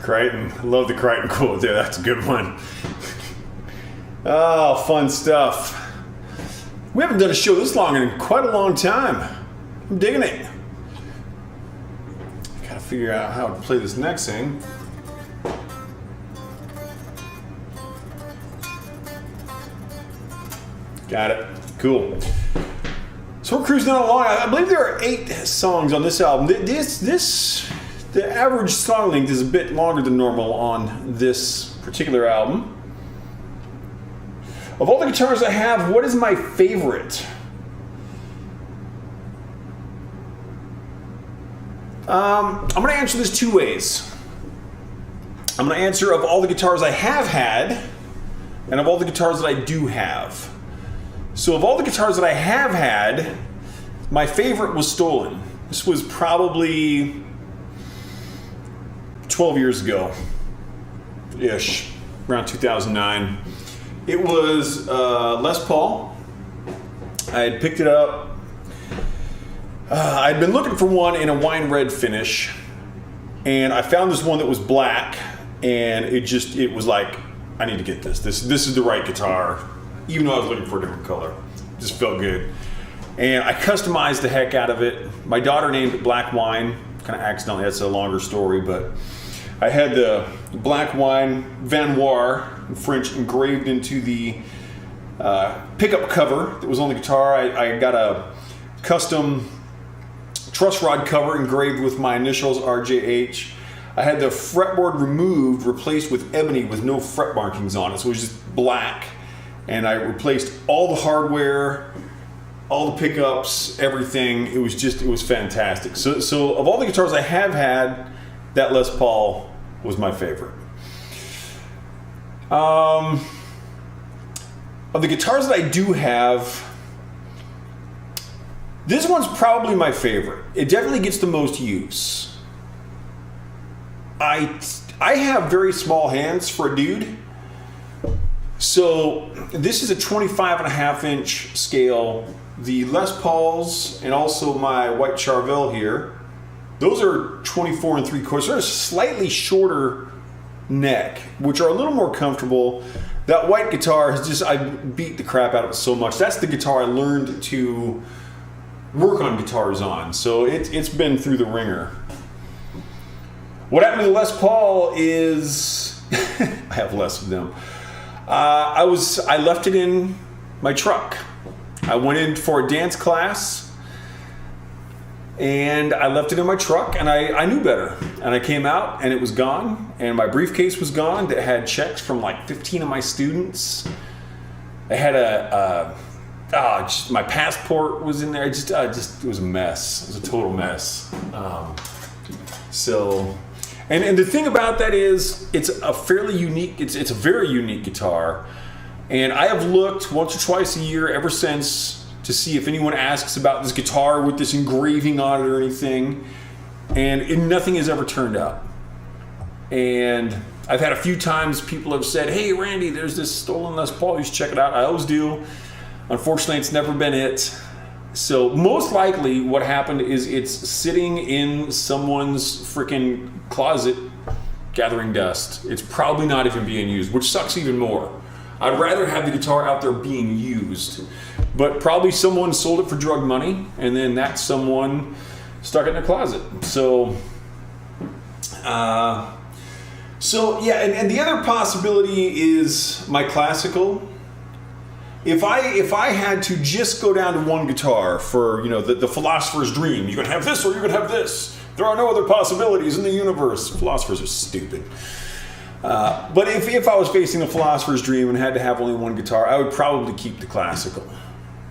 Crichton. I love the Crichton quote there. That's a good one. Oh, fun stuff. We haven't done a show this long in quite a long time. I'm digging it. Gotta figure out how to play this next thing. Got it. Cool. So we're cruising on along. I believe there are 8 songs on this album. The average song length is a bit longer than normal on this particular album. Of all the guitars I have, what is my favorite? I'm going to answer this 2 ways. I'm going to answer of all the guitars I have had, and of all the guitars that I do have. So of all the guitars that I have had, my favorite was stolen. This was probably 12 years ago-ish, around 2009. It was Les Paul. I had picked it up. I'd been looking for one in a wine red finish, and I found this one that was black, and it was like, I need to get this. This is the right guitar, even though I was looking for a different color. It just felt good. And I customized the heck out of it. My daughter named it Black Wine, kind of accidentally. That's a longer story, but I had the Black Wine Vanoir in French engraved into the pickup cover that was on the guitar. I got a custom truss rod cover engraved with my initials, RJH. I had the fretboard removed, replaced with ebony with no fret markings on it, so it was just black. And I replaced all the hardware, all the pickups, everything. It was fantastic. So of all the guitars I have had, that Les Paul was my favorite. Of the guitars that I do have, this one's probably my favorite. It definitely gets the most use. I have very small hands for a dude. So this is a 25.5 inch scale. The Les Pauls and also my white Charvel here, those are 24 3/4. They're a slightly shorter neck, which are a little more comfortable. That white guitar I beat the crap out of it so much. That's the guitar I learned to work on guitars on. So it's been through the ringer. What happened to the Les Paul is, I have less of them. I left it in my truck. I went in for a dance class and I left it in my truck, and I knew better. And I came out and it was gone, and my briefcase was gone that had checks from like 15 of my students. I had my passport was in there. It was a mess. It was a total mess. And the thing about that is it's a very unique guitar. And I have looked once or twice a year ever since to see if anyone asks about this guitar with this engraving on it or anything. And nothing has ever turned up. And I've had a few times people have said, "Hey Randy, there's this stolen Les Paul, you should check it out." I always do. Unfortunately, it's never been it. So most likely what happened is it's sitting in someone's freaking closet gathering dust. It's probably not even being used, which sucks even more. I'd rather have the guitar out there being used, but probably someone sold it for drug money, and then that someone stuck it in their closet. So yeah, and the other possibility is my classical. If I had to just go down to one guitar for, the philosopher's dream, you're gonna have this or you're gonna have this. There are no other possibilities in the universe. Philosophers are stupid. But if I was facing a philosopher's dream and had to have only one guitar, I would probably keep the classical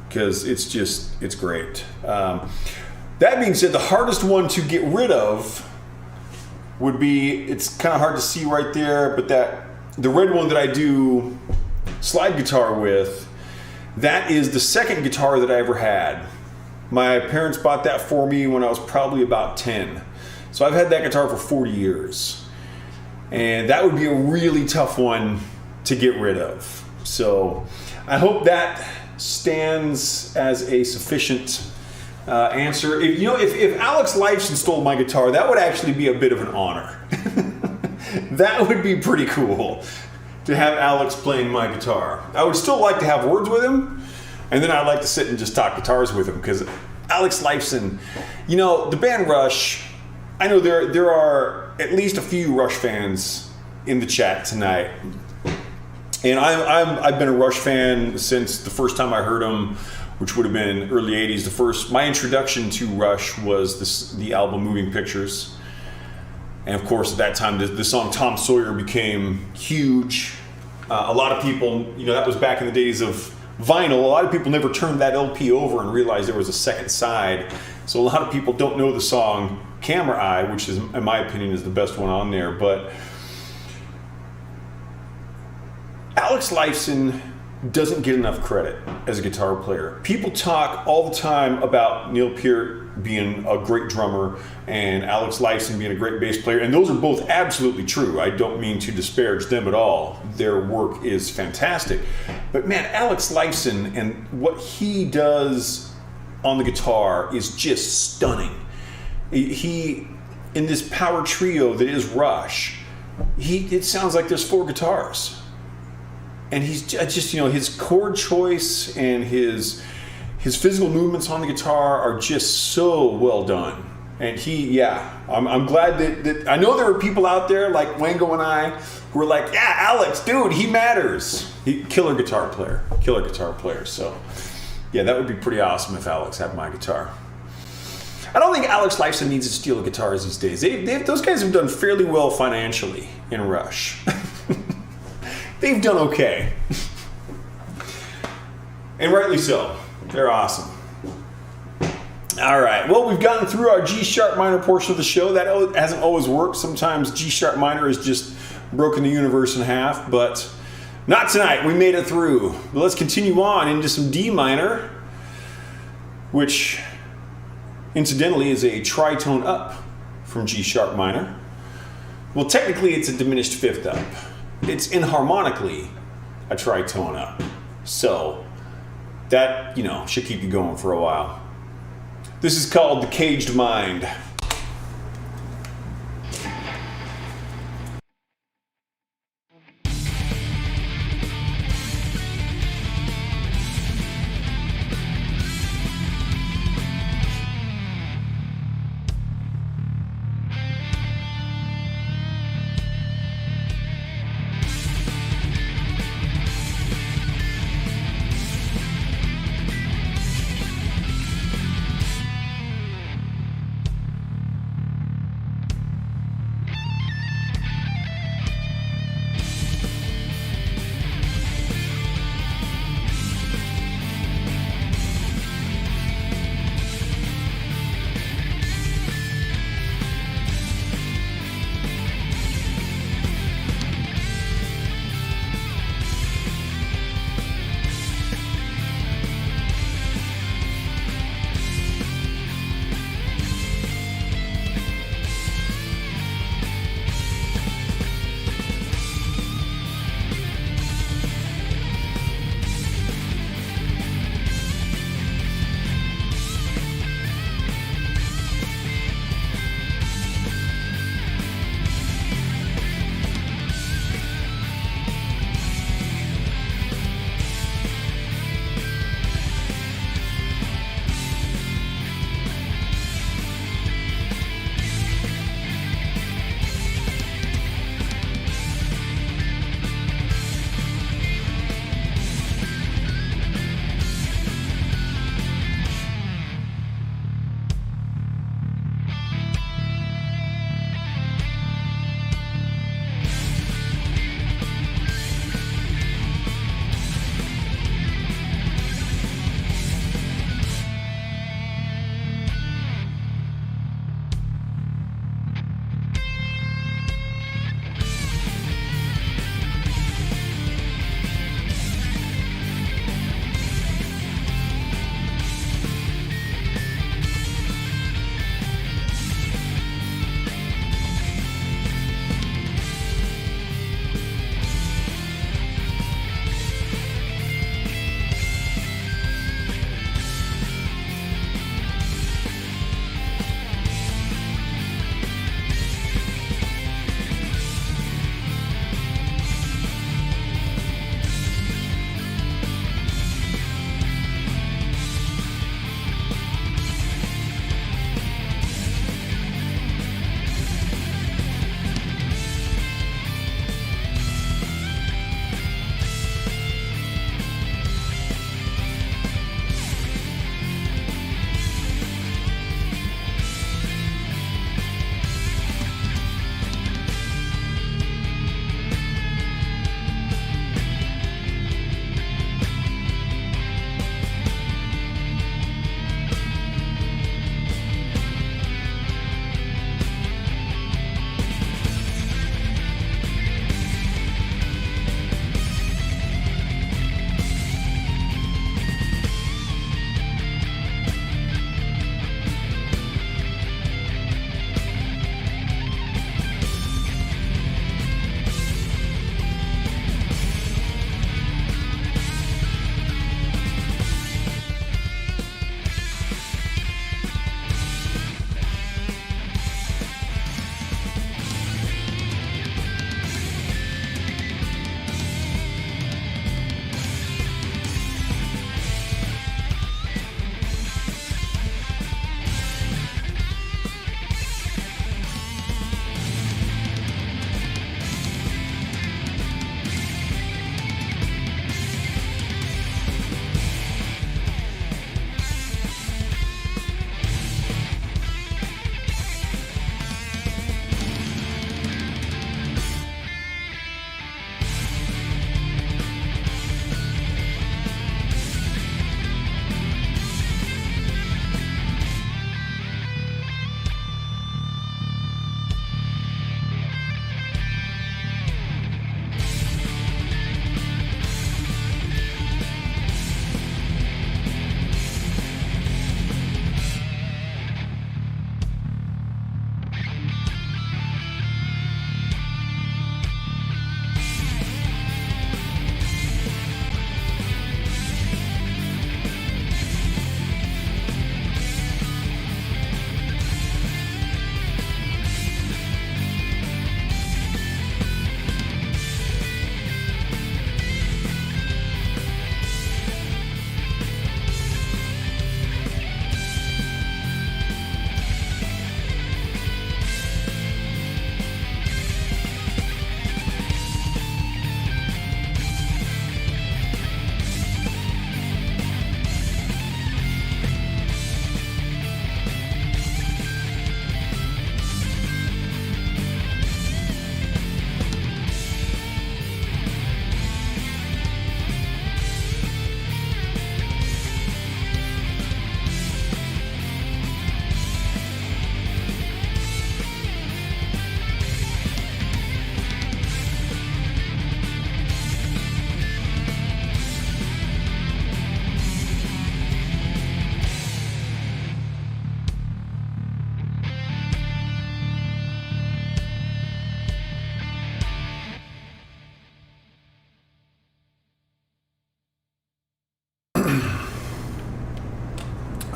because it's great. That being said, the hardest one to get rid of would be, it's kind of hard to see right there, but the red one that I do slide guitar with, that is the second guitar that I ever had. My parents bought that for me when I was probably about 10. So I've had that guitar for 40 years. And that would be a really tough one to get rid of. So I hope that stands as a sufficient answer. If Alex Lifeson stole my guitar, that would actually be a bit of an honor. That would be pretty cool to have Alex playing my guitar. I would still like to have words with him, and then I'd like to sit and just talk guitars with him, because Alex Lifeson, the band Rush, I know there are at least a few Rush fans in the chat tonight. And I've been a Rush fan since the first time I heard them, which would have been early 80s. My introduction to Rush was the album Moving Pictures. And of course, at that time, the song Tom Sawyer became huge. A lot of people, that was back in the days of vinyl. A lot of people never turned that LP over and realized there was a second side. So a lot of people don't know the song Camera Eye, which is, in my opinion, is the best one on there. But Alex Lifeson doesn't get enough credit as a guitar player. People talk all the time about Neil Peart being a great drummer and Alex Lifeson being a great bass player, and those are both absolutely true. I don't mean to disparage them at all. Their work is fantastic. But man, Alex Lifeson and what he does on the guitar is just stunning. He, in this power trio that is Rush, it sounds like there's 4 guitars. And he's just, his chord choice and his physical movements on the guitar are just so well done. And I'm glad that I know there are people out there like Wango and I who are like, yeah, Alex, dude, he matters. Killer guitar player. So, yeah, that would be pretty awesome if Alex had my guitar. I don't think Alex Lifeson needs to steal guitars these days. Those guys have done fairly well financially in Rush. They've done okay. And rightly so. They're awesome. All right. Well, we've gotten through our G sharp minor portion of the show. That hasn't always worked. Sometimes G sharp minor has just broken the universe in half, but not tonight. We made it through. But let's continue on into some D minor, which incidentally is a tritone up from G sharp minor. Well, technically it's a diminished fifth up. It's inharmonically a tritone up. So that, should keep you going for a while. This is called The Caged Mind.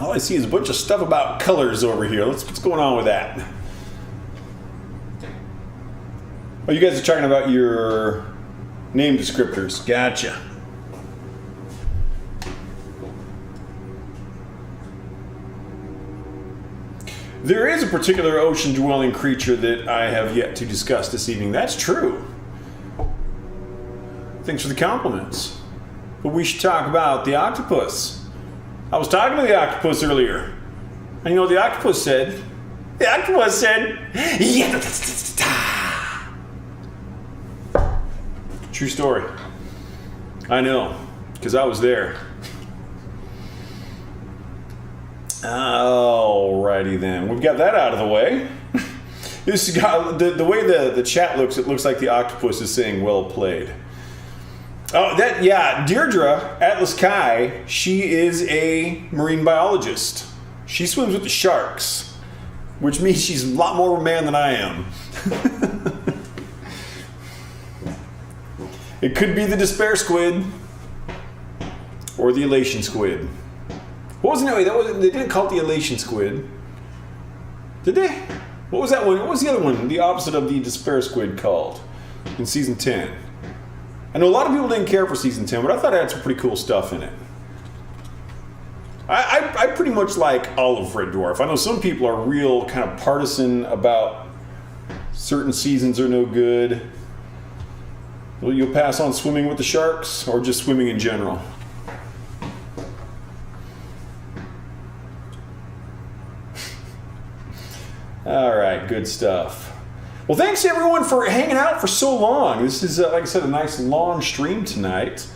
All I see is a bunch of stuff about colors over here. What's going on with that? Oh, you guys are talking about your name descriptors. Gotcha. There is a particular ocean-dwelling creature that I have yet to discuss this evening. That's true. Thanks for the compliments. But we should talk about the octopus. I was talking to the octopus earlier. And you know what the octopus said? The octopus said, yeah. True story. I know, because I was there. Alrighty then, we've got that out of the way. This got the way the chat looks. It looks like the octopus is saying "well played." Oh, Deirdre Atlas Kai. She is a marine biologist. She swims with the sharks, which means she's a lot more of a man than I am. It could be the despair squid or the elation squid. What was it? They didn't call it the elation squid. Did they? What was that one? What was the other one? The opposite of the despair squid called in season 10. I know a lot of people didn't care for season 10, but I thought it had some pretty cool stuff in it. I pretty much like Olive Red Dwarf. I know some people are real kind of partisan about certain seasons are no good. Will you pass on swimming with the sharks or just swimming in general? All right, good stuff. Well, thanks everyone for hanging out for so long. This is, like I said, a nice long stream tonight.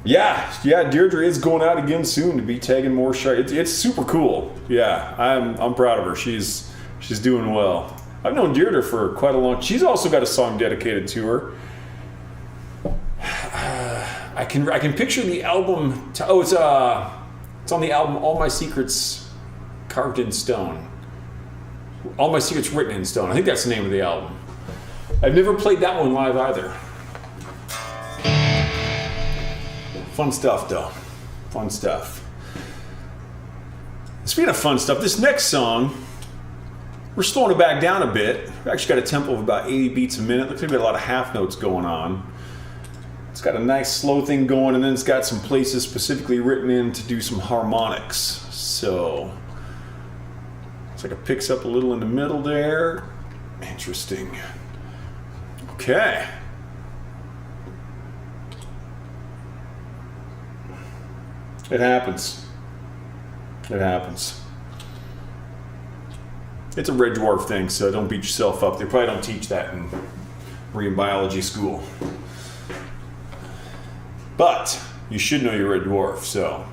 Yeah, Deirdre is going out again soon to be tagging more sharks. It's super cool. Yeah, I'm proud of her. She's doing well. I've known Deirdre for quite a long. She's also got a song dedicated to her. I can picture the album. It's on the album All My Secrets Carved in Stone. All My Secrets Written in Stone. I think that's the name of the album. I've never played that one live either. Fun stuff, though. Fun stuff. Speaking of fun stuff, this next song, we're slowing it back down a bit. We've actually got a tempo of about 80 beats a minute. Looks like we've got a lot of half notes going on. It's got a nice slow thing going, and then it's got some places specifically written in to do some harmonics. So, looks like it picks up a little in the middle there. Interesting. Okay. It happens. It happens. It's a red dwarf thing, so don't beat yourself up. They probably don't teach that in marine biology school. But you should know your red dwarf, so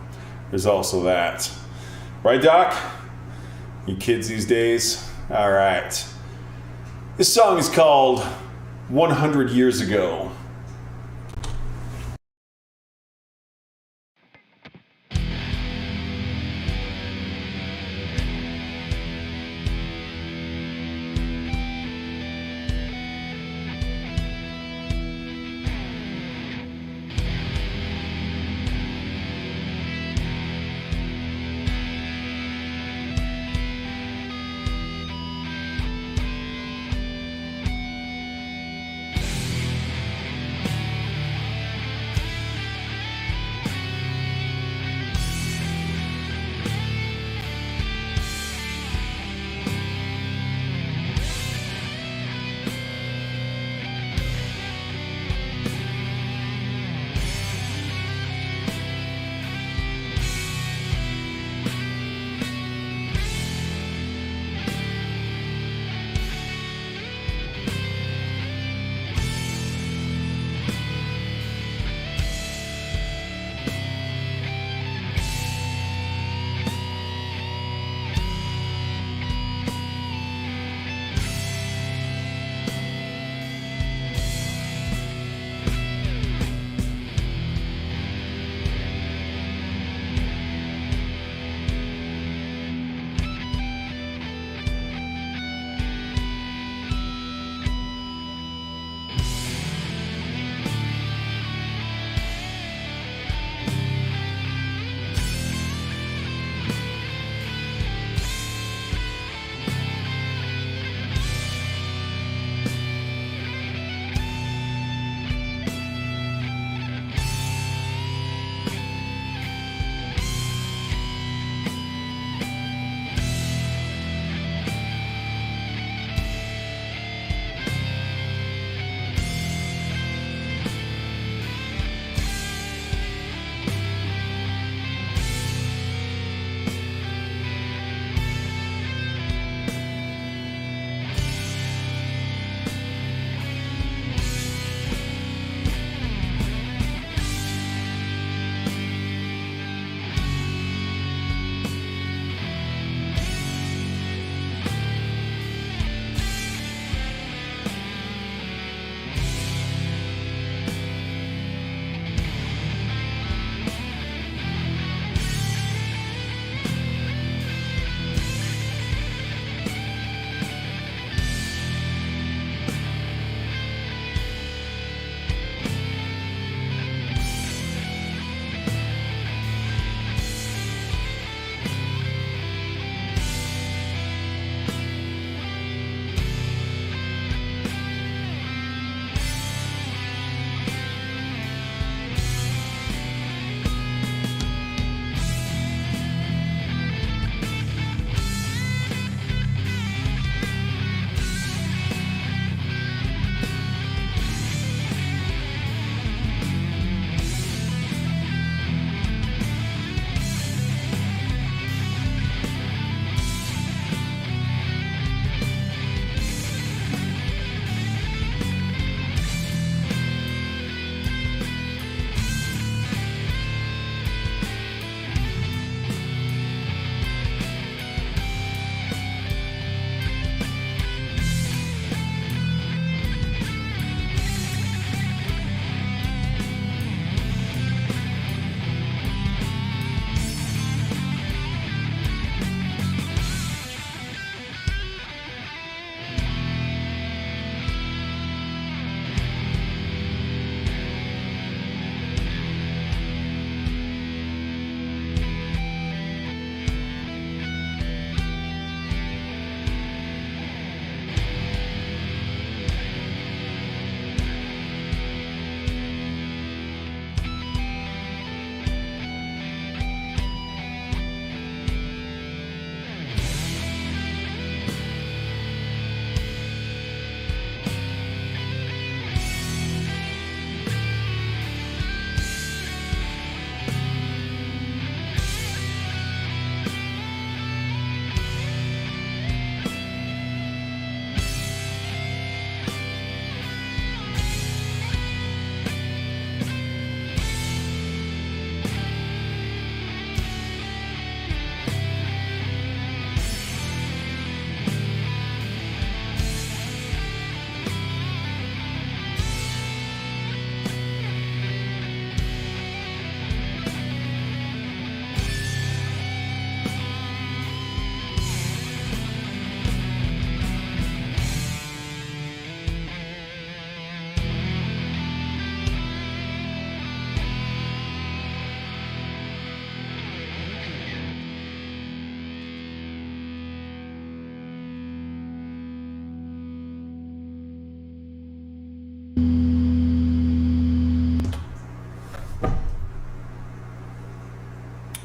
there's also that. Right, Doc? You kids these days? All right. This song is called 100 Years Ago.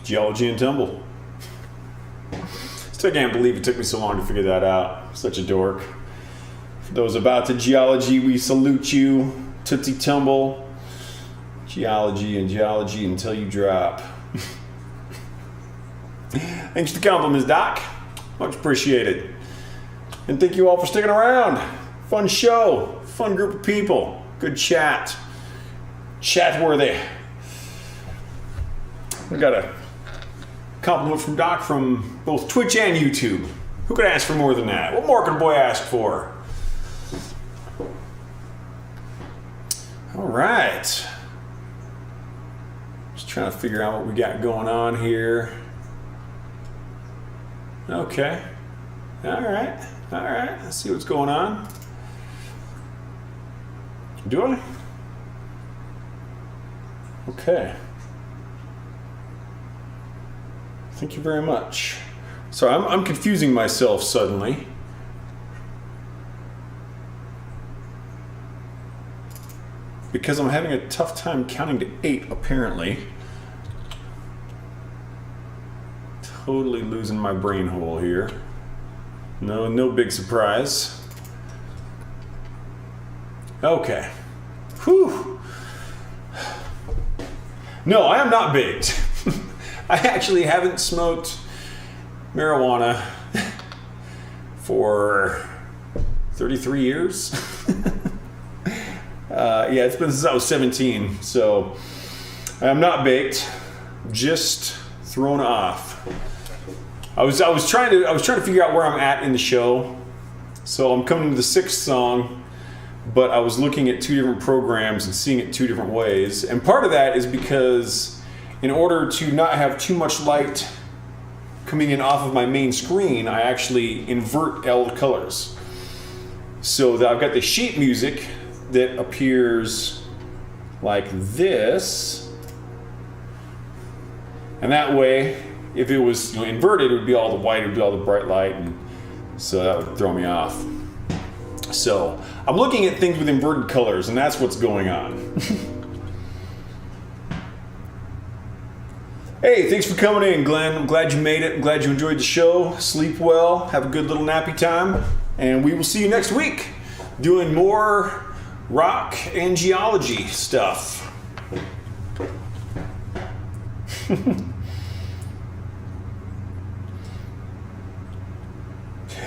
Geology and tumble. Still can't believe it took me so long to figure that out. Such a dork. For those about to geology, we salute you. Tootsie tumble. Geology and geology until you drop. Thanks for the compliments, Doc. Much appreciated. And thank you all for sticking around. Fun show. Fun group of people. Good chat. Chat worthy. We got a compliment from Doc from both Twitch and YouTube. Who could ask for more than that? What more could a boy ask for? All right. Just trying to figure out what we got going on here. Okay. All right. All right. Let's see what's going on. Do I? Okay. Thank you very much. Sorry, I'm confusing myself suddenly. Because I'm having a tough time counting to 8, apparently. Totally losing my brain hole here. No big surprise. Okay. Whew. No, I am not baked. I actually haven't smoked marijuana for 33 years. Yeah, it's been since I was 17, so I'm not baked, just thrown off. I was trying to figure out where I'm at in the show. So I'm coming to the 6th song, but I was looking at 2 different programs and seeing it 2 different ways. And part of that is because in order to not have too much light coming in off of my main screen, I actually invert all the colors. So that I've got the sheet music that appears like this. And that way, if it was inverted, it would be all the white, it would be all the bright light, and so that would throw me off. So I'm looking at things with inverted colors, and that's what's going on. Hey, thanks for coming in, Glenn. I'm glad you made it. I'm glad you enjoyed the show. Sleep well. Have a good little nappy time. And we will see you next week doing more rock and geology stuff.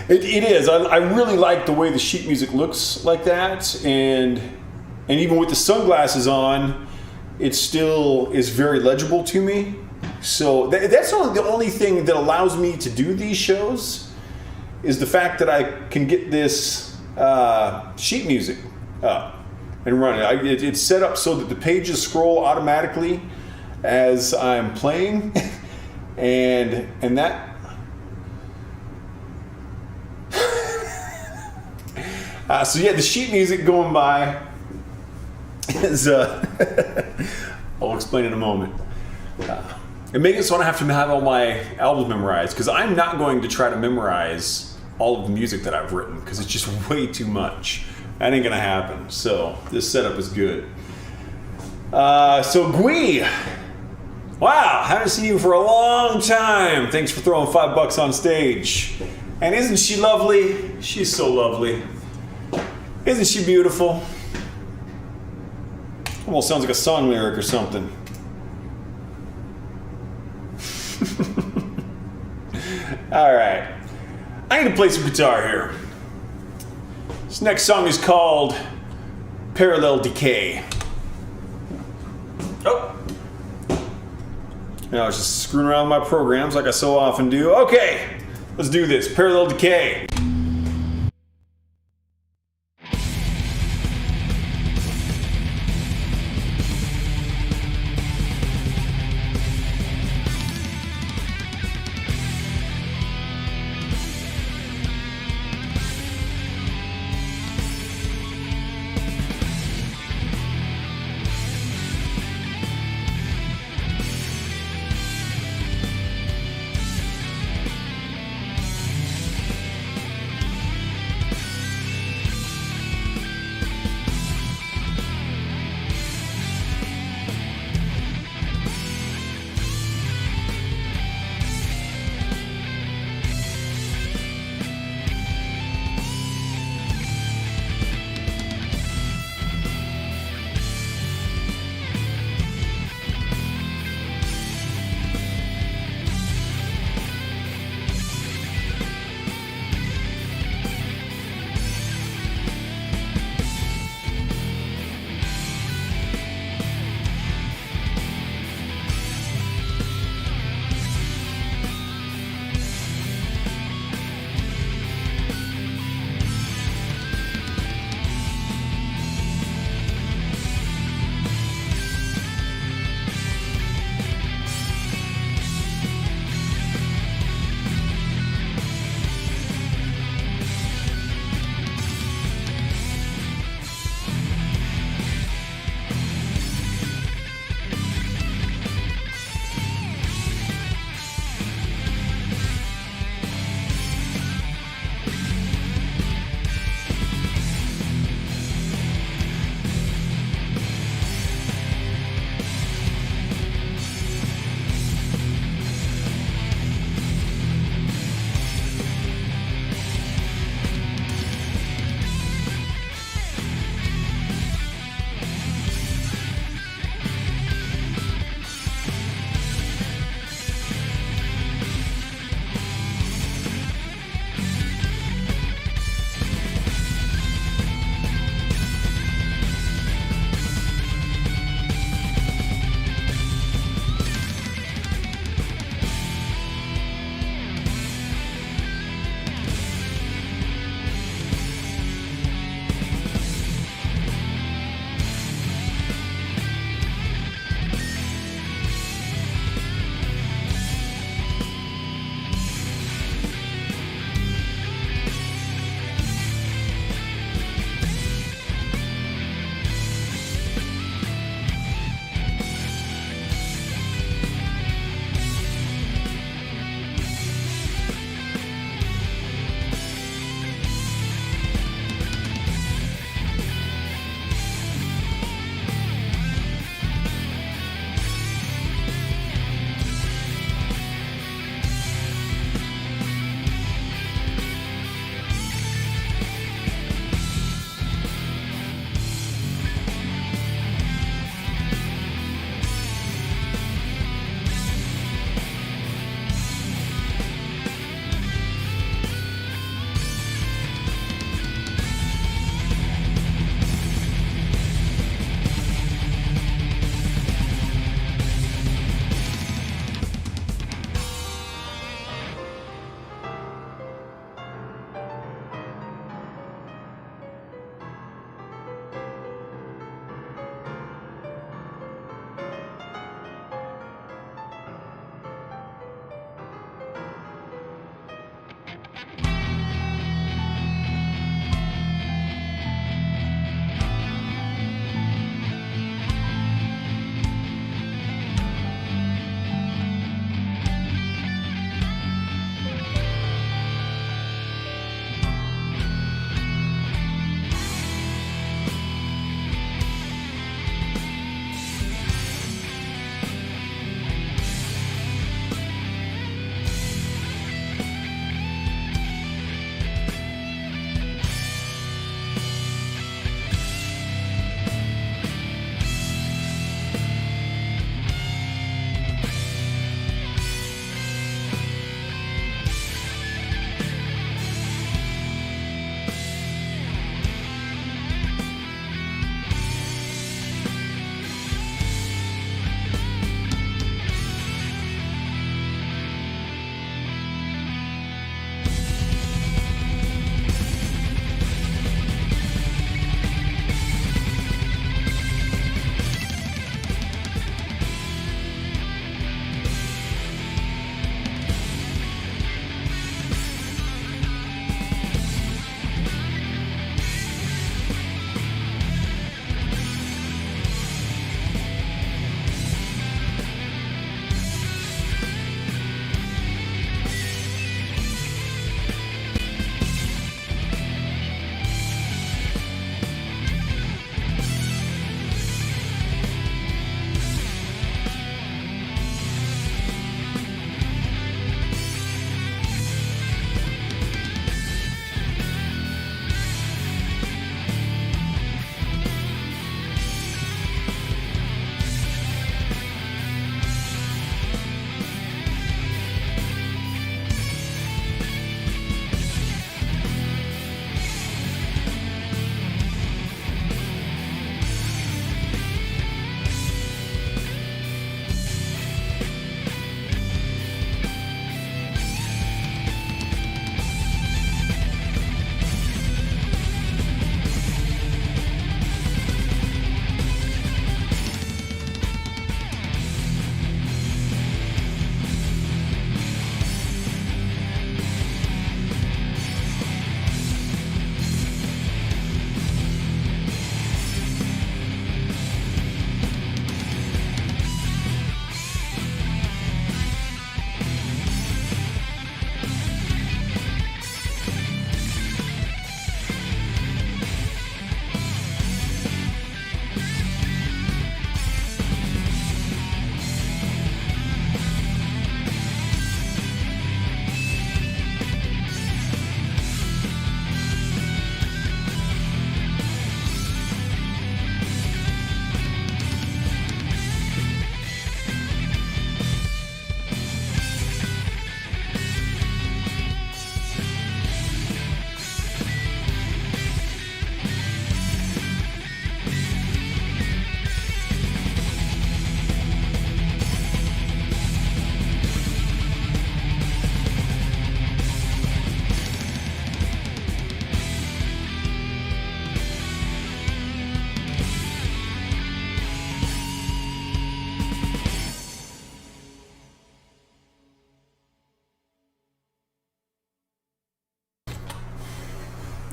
It is. I really like the way the sheet music looks like that, and even with the sunglasses on, it still is very legible to me. So that's the only thing that allows me to do these shows is the fact that I can get this sheet music up and running. It's set up so that the pages scroll automatically as I'm playing, and that. So yeah, the sheet music going by is, I'll explain in a moment. It makes it so I don't have to have all my albums memorized, because I'm not going to try to memorize all of the music that I've written, because it's just way too much. That ain't gonna happen. So this setup is good. So Gui, wow, haven't seen you for a long time. Thanks for throwing $5 on stage. And isn't she lovely? She's so lovely. Isn't she beautiful? Almost sounds like a song lyric or something. All right. I need to play some guitar here. This next song is called Parallel Decay. Oh. Now I was just screwing around with my programs like I so often do. Okay, let's do this. Parallel Decay.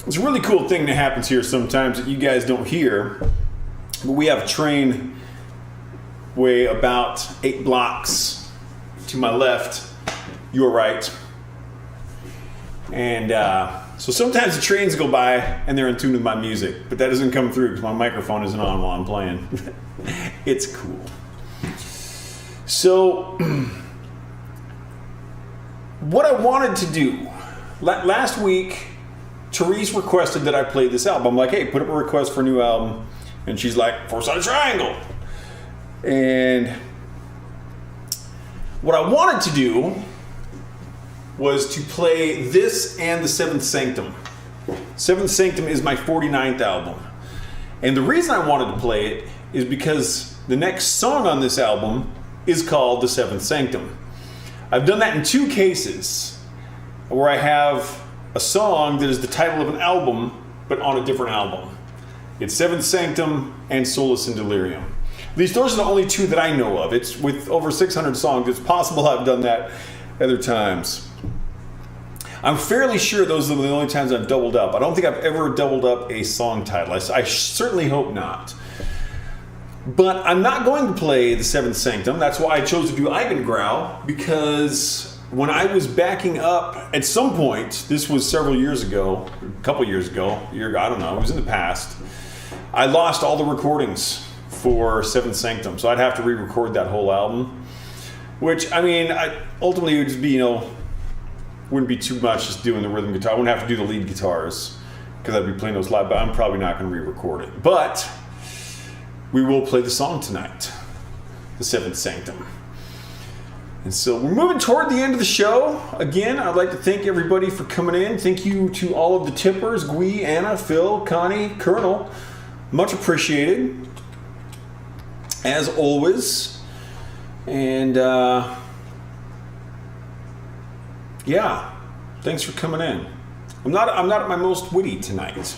It's a really cool thing that happens here sometimes that you guys don't hear. But we have a train way about 8 blocks to my left, your right. And so sometimes the trains go by and they're in tune with my music, but that doesn't come through because my microphone isn't on while I'm playing. It's cool. So what I wanted to do, last week, Therese requested that I play this album. I'm like, hey, put up a request for a new album. And she's like, Four-Sided Triangle. And what I wanted to do was to play this and the Seventh Sanctum. Seventh Sanctum is my 49th album. And the reason I wanted to play it is because the next song on this album is called The Seventh Sanctum. I've done that in 2 cases where I have a song that is the title of an album, but on a different album. It's Seventh Sanctum and Solace in Delirium. At least those are the only 2 that I know of. It's with over 600 songs. It's possible I've done that other times. I'm fairly sure those are the only times I've doubled up. I don't think I've ever doubled up a song title. I certainly hope not. But I'm not going to play the Seventh Sanctum. That's why I chose to do Eigengrau, because when I was backing up at some point, this was several years ago, a couple years ago, I don't know, it was in the past, I lost all the recordings for Seventh Sanctum, so I'd have to re-record that whole album, which, I mean, ultimately it would just be, wouldn't be too much just doing the rhythm guitar. I wouldn't have to do the lead guitars because I'd be playing those live, but I'm probably not going to re-record it. But we will play the song tonight, the Seventh Sanctum. And so we're moving toward the end of the show. Again, I'd like to thank everybody for coming in. Thank you to all of the tippers, Gui, Anna, Phil, Connie, Colonel. Much appreciated, as always. And yeah, thanks for coming in. I'm not at my most witty tonight.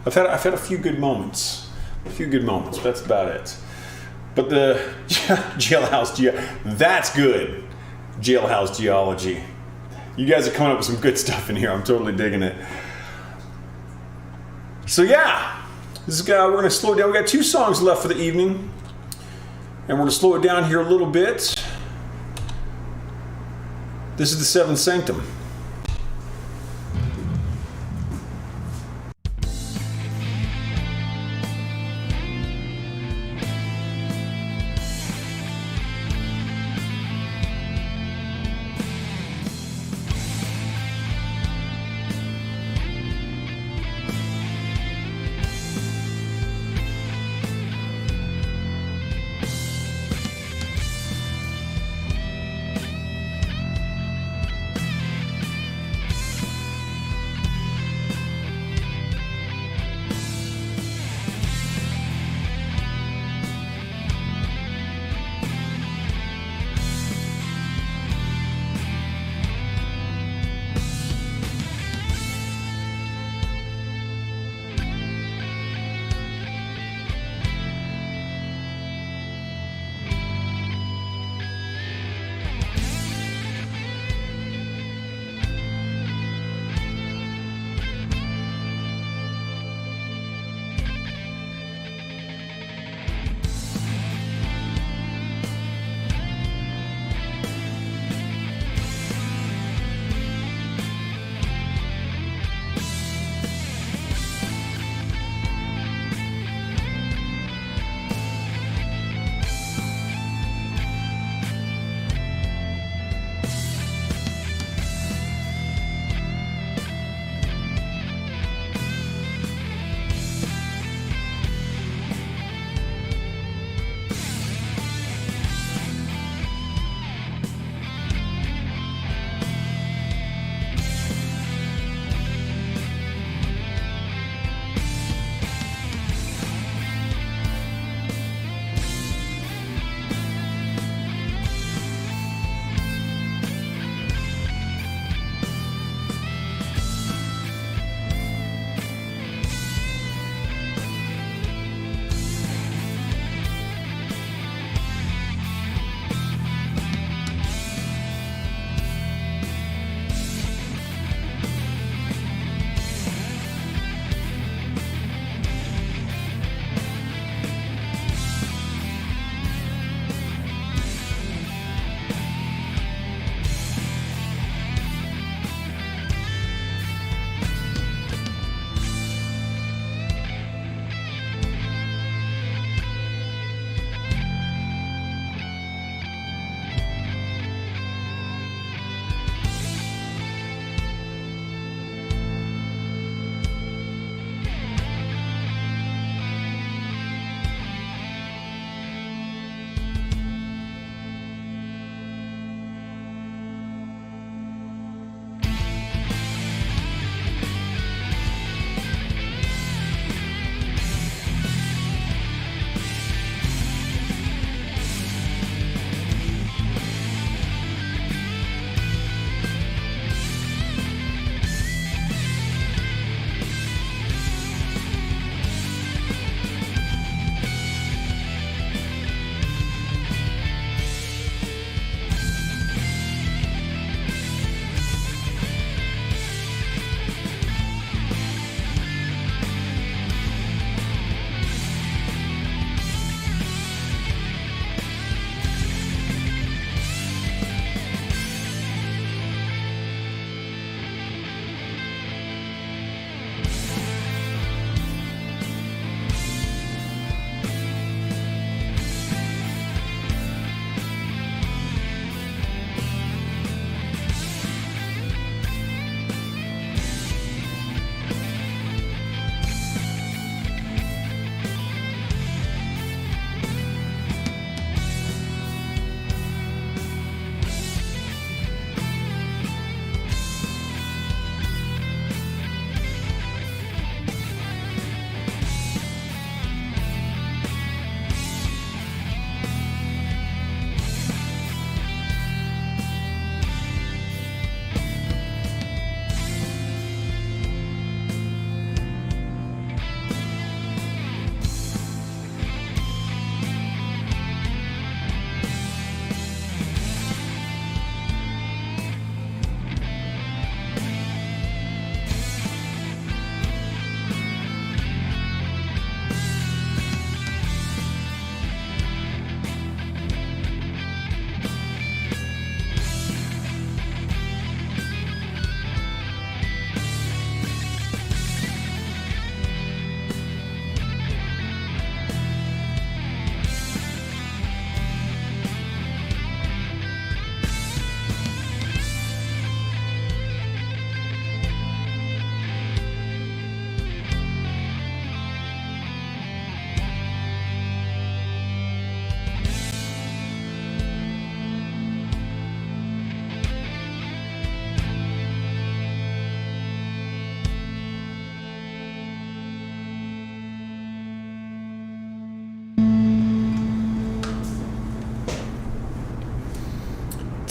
I've had a few good moments. That's about it. But the jailhouse, that's good. Jailhouse geology. You guys are coming up with some good stuff in here. I'm totally digging it. So yeah, we're going to slow it down. We got 2 songs left for the evening, and we're going to slow it down here a little bit. This is the Seventh Sanctum.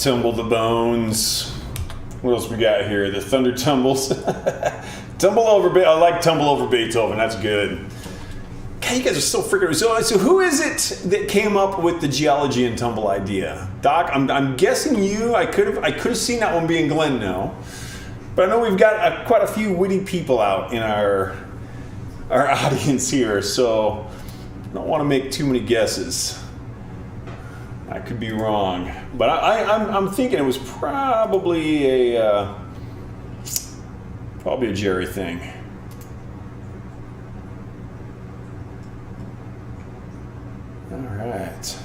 Tumble the Bones. What else we got here? The Thunder Tumbles. Tumble Over. I like Tumble Over Beethoven. That's good. God, you guys are so freaking. So who is it that came up with the geology and tumble idea? Doc, I'm guessing you. I could have seen that one being Glenn now, but I know we've got quite a few witty people out in our audience here, so I don't want to make too many guesses. I could be wrong, but I'm thinking it was probably a Jerry thing. All right.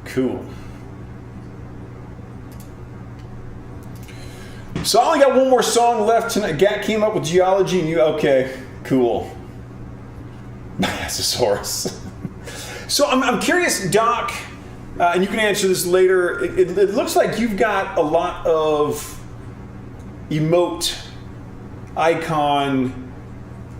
Cool. So I only got one more song left tonight. Gat came up with geology and you, okay, cool. Massosaurus. So I'm curious, Doc, and you can answer this later. It looks like you've got a lot of emote icon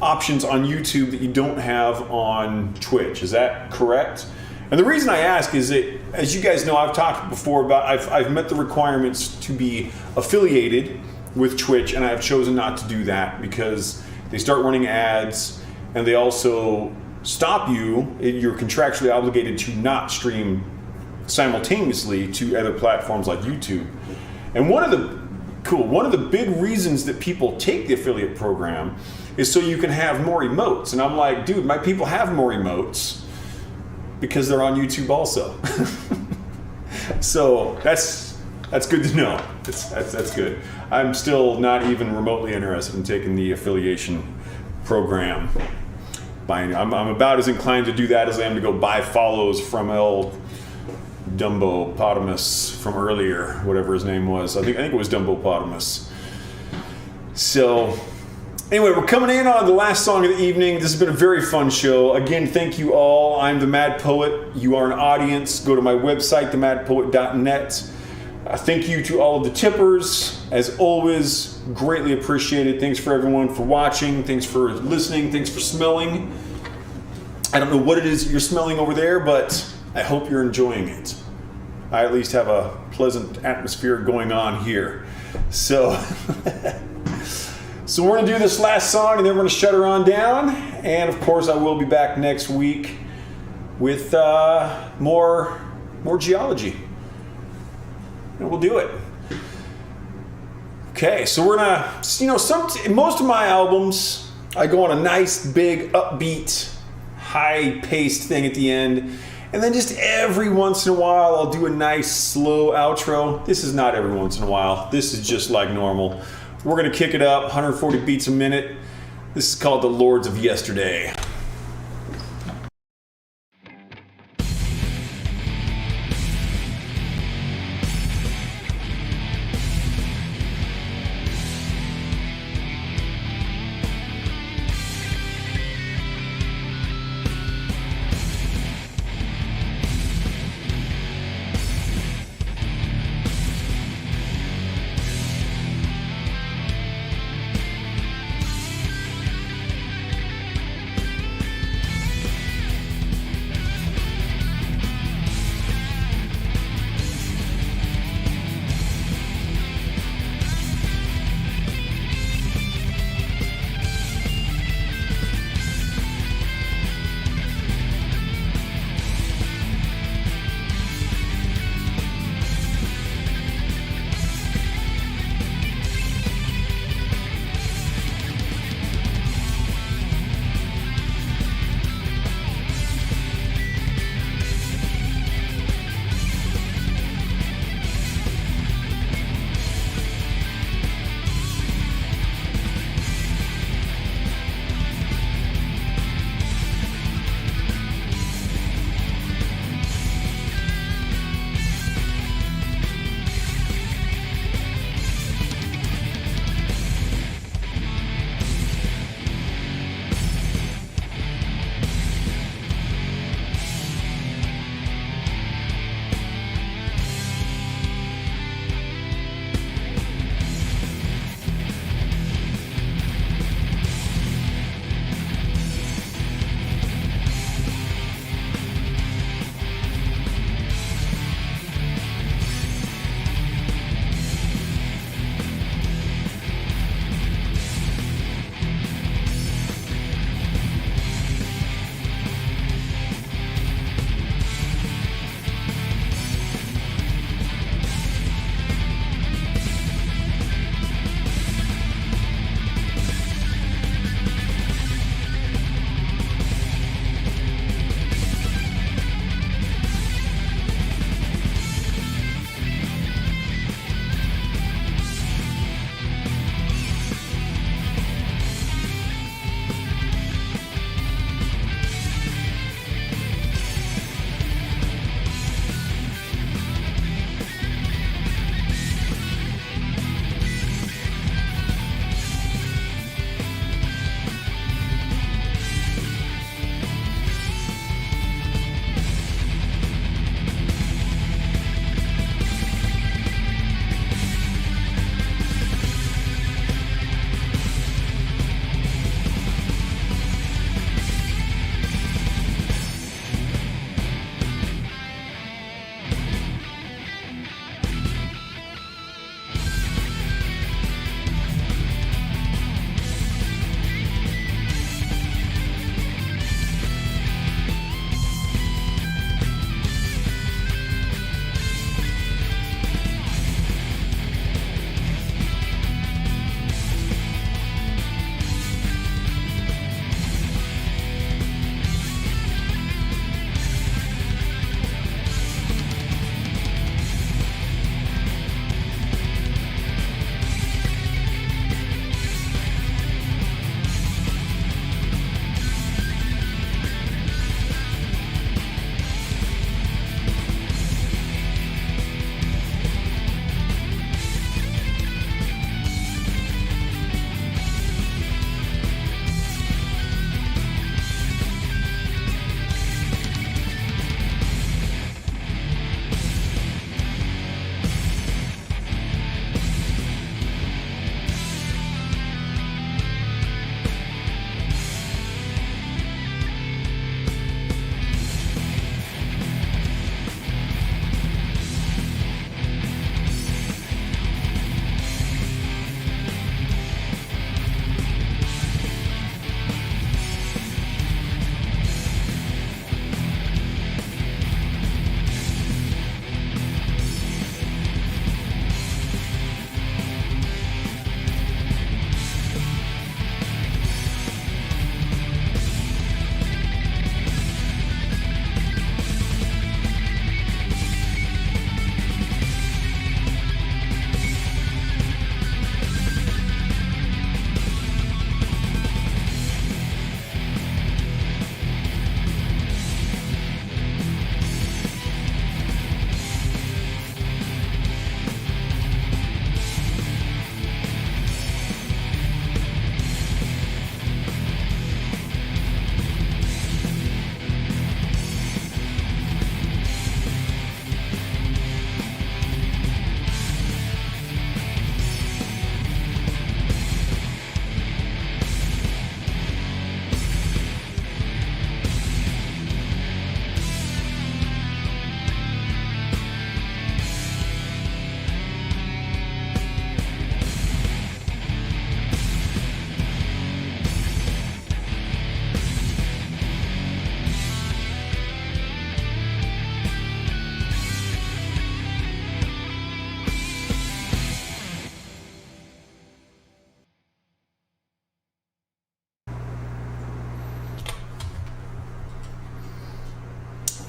options on YouTube that you don't have on Twitch. Is that correct? And the reason I ask is that, as you guys know, I've talked before about I've met the requirements to be affiliated with Twitch, and I've chosen not to do that because they start running ads, and they also stop you. You're contractually obligated to not stream simultaneously to other platforms like YouTube. And one of the big reasons that people take the affiliate program is so you can have more emotes. And I'm like, dude, my people have more emotes because they're on YouTube also. So that's good to know. That's good. I'm still not even remotely interested in taking the affiliation program. I'm about as inclined to do that as I am to go buy follows from El Dumbopotamus from earlier, whatever his name was. I think it was Dumbopotamus. So anyway, we're coming in on the last song of the evening. This has been a very fun show. Again, thank you all. I'm the Mad Poet. You are an audience. Go to my website, themadpoet.net. Thank you to all of the tippers. As always, greatly appreciated. Thanks for everyone for watching. Thanks for listening. Thanks for smelling. I don't know what it is you're smelling over there, but I hope you're enjoying it. I at least have a pleasant atmosphere going on here. So we're going to do this last song, and then we're going to shut her on down. And, of course, I will be back next week with more geology. And we'll do it. Okay, so we're gonna, most of my albums, I go on a nice, big, upbeat, high-paced thing at the end. And then just every once in a while, I'll do a nice, slow outro. This is not every once in a while. This is just like normal. We're gonna kick it up, 140 beats a minute. This is called The Lords of Yesterday.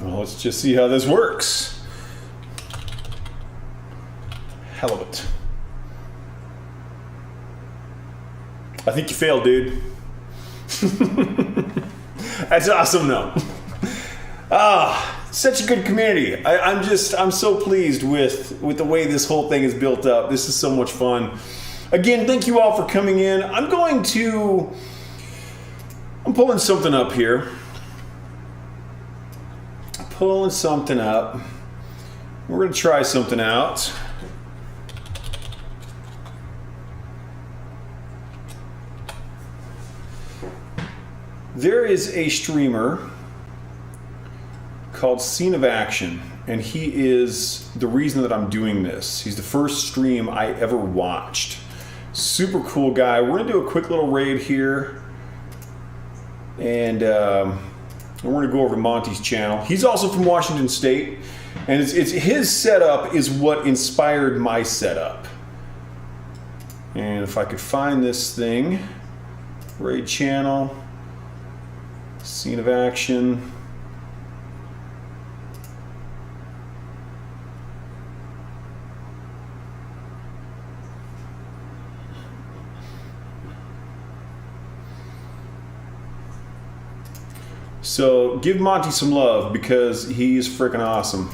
Well, let's just see how this works. Hell of it. I think you failed, dude. That's awesome, though. Such a good community. I'm so pleased with the way this whole thing is built up. This is so much fun. Again, thank you all for coming in. I'm pulling something up here. Pulling something up. We're going to try something out. There is a streamer called Scene of Action, and he is the reason that I'm doing this. He's the first stream I ever watched. Super cool guy. We're going to do a quick little raid here, and we're going to go over to Monty's channel. He's also from Washington State, and it's his setup is what inspired my setup. And if I could find this thing, raid channel, Scene of Action. So give Monty some love because he's freaking awesome.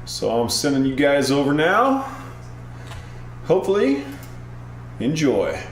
So I'm sending you guys over now. Hopefully, enjoy.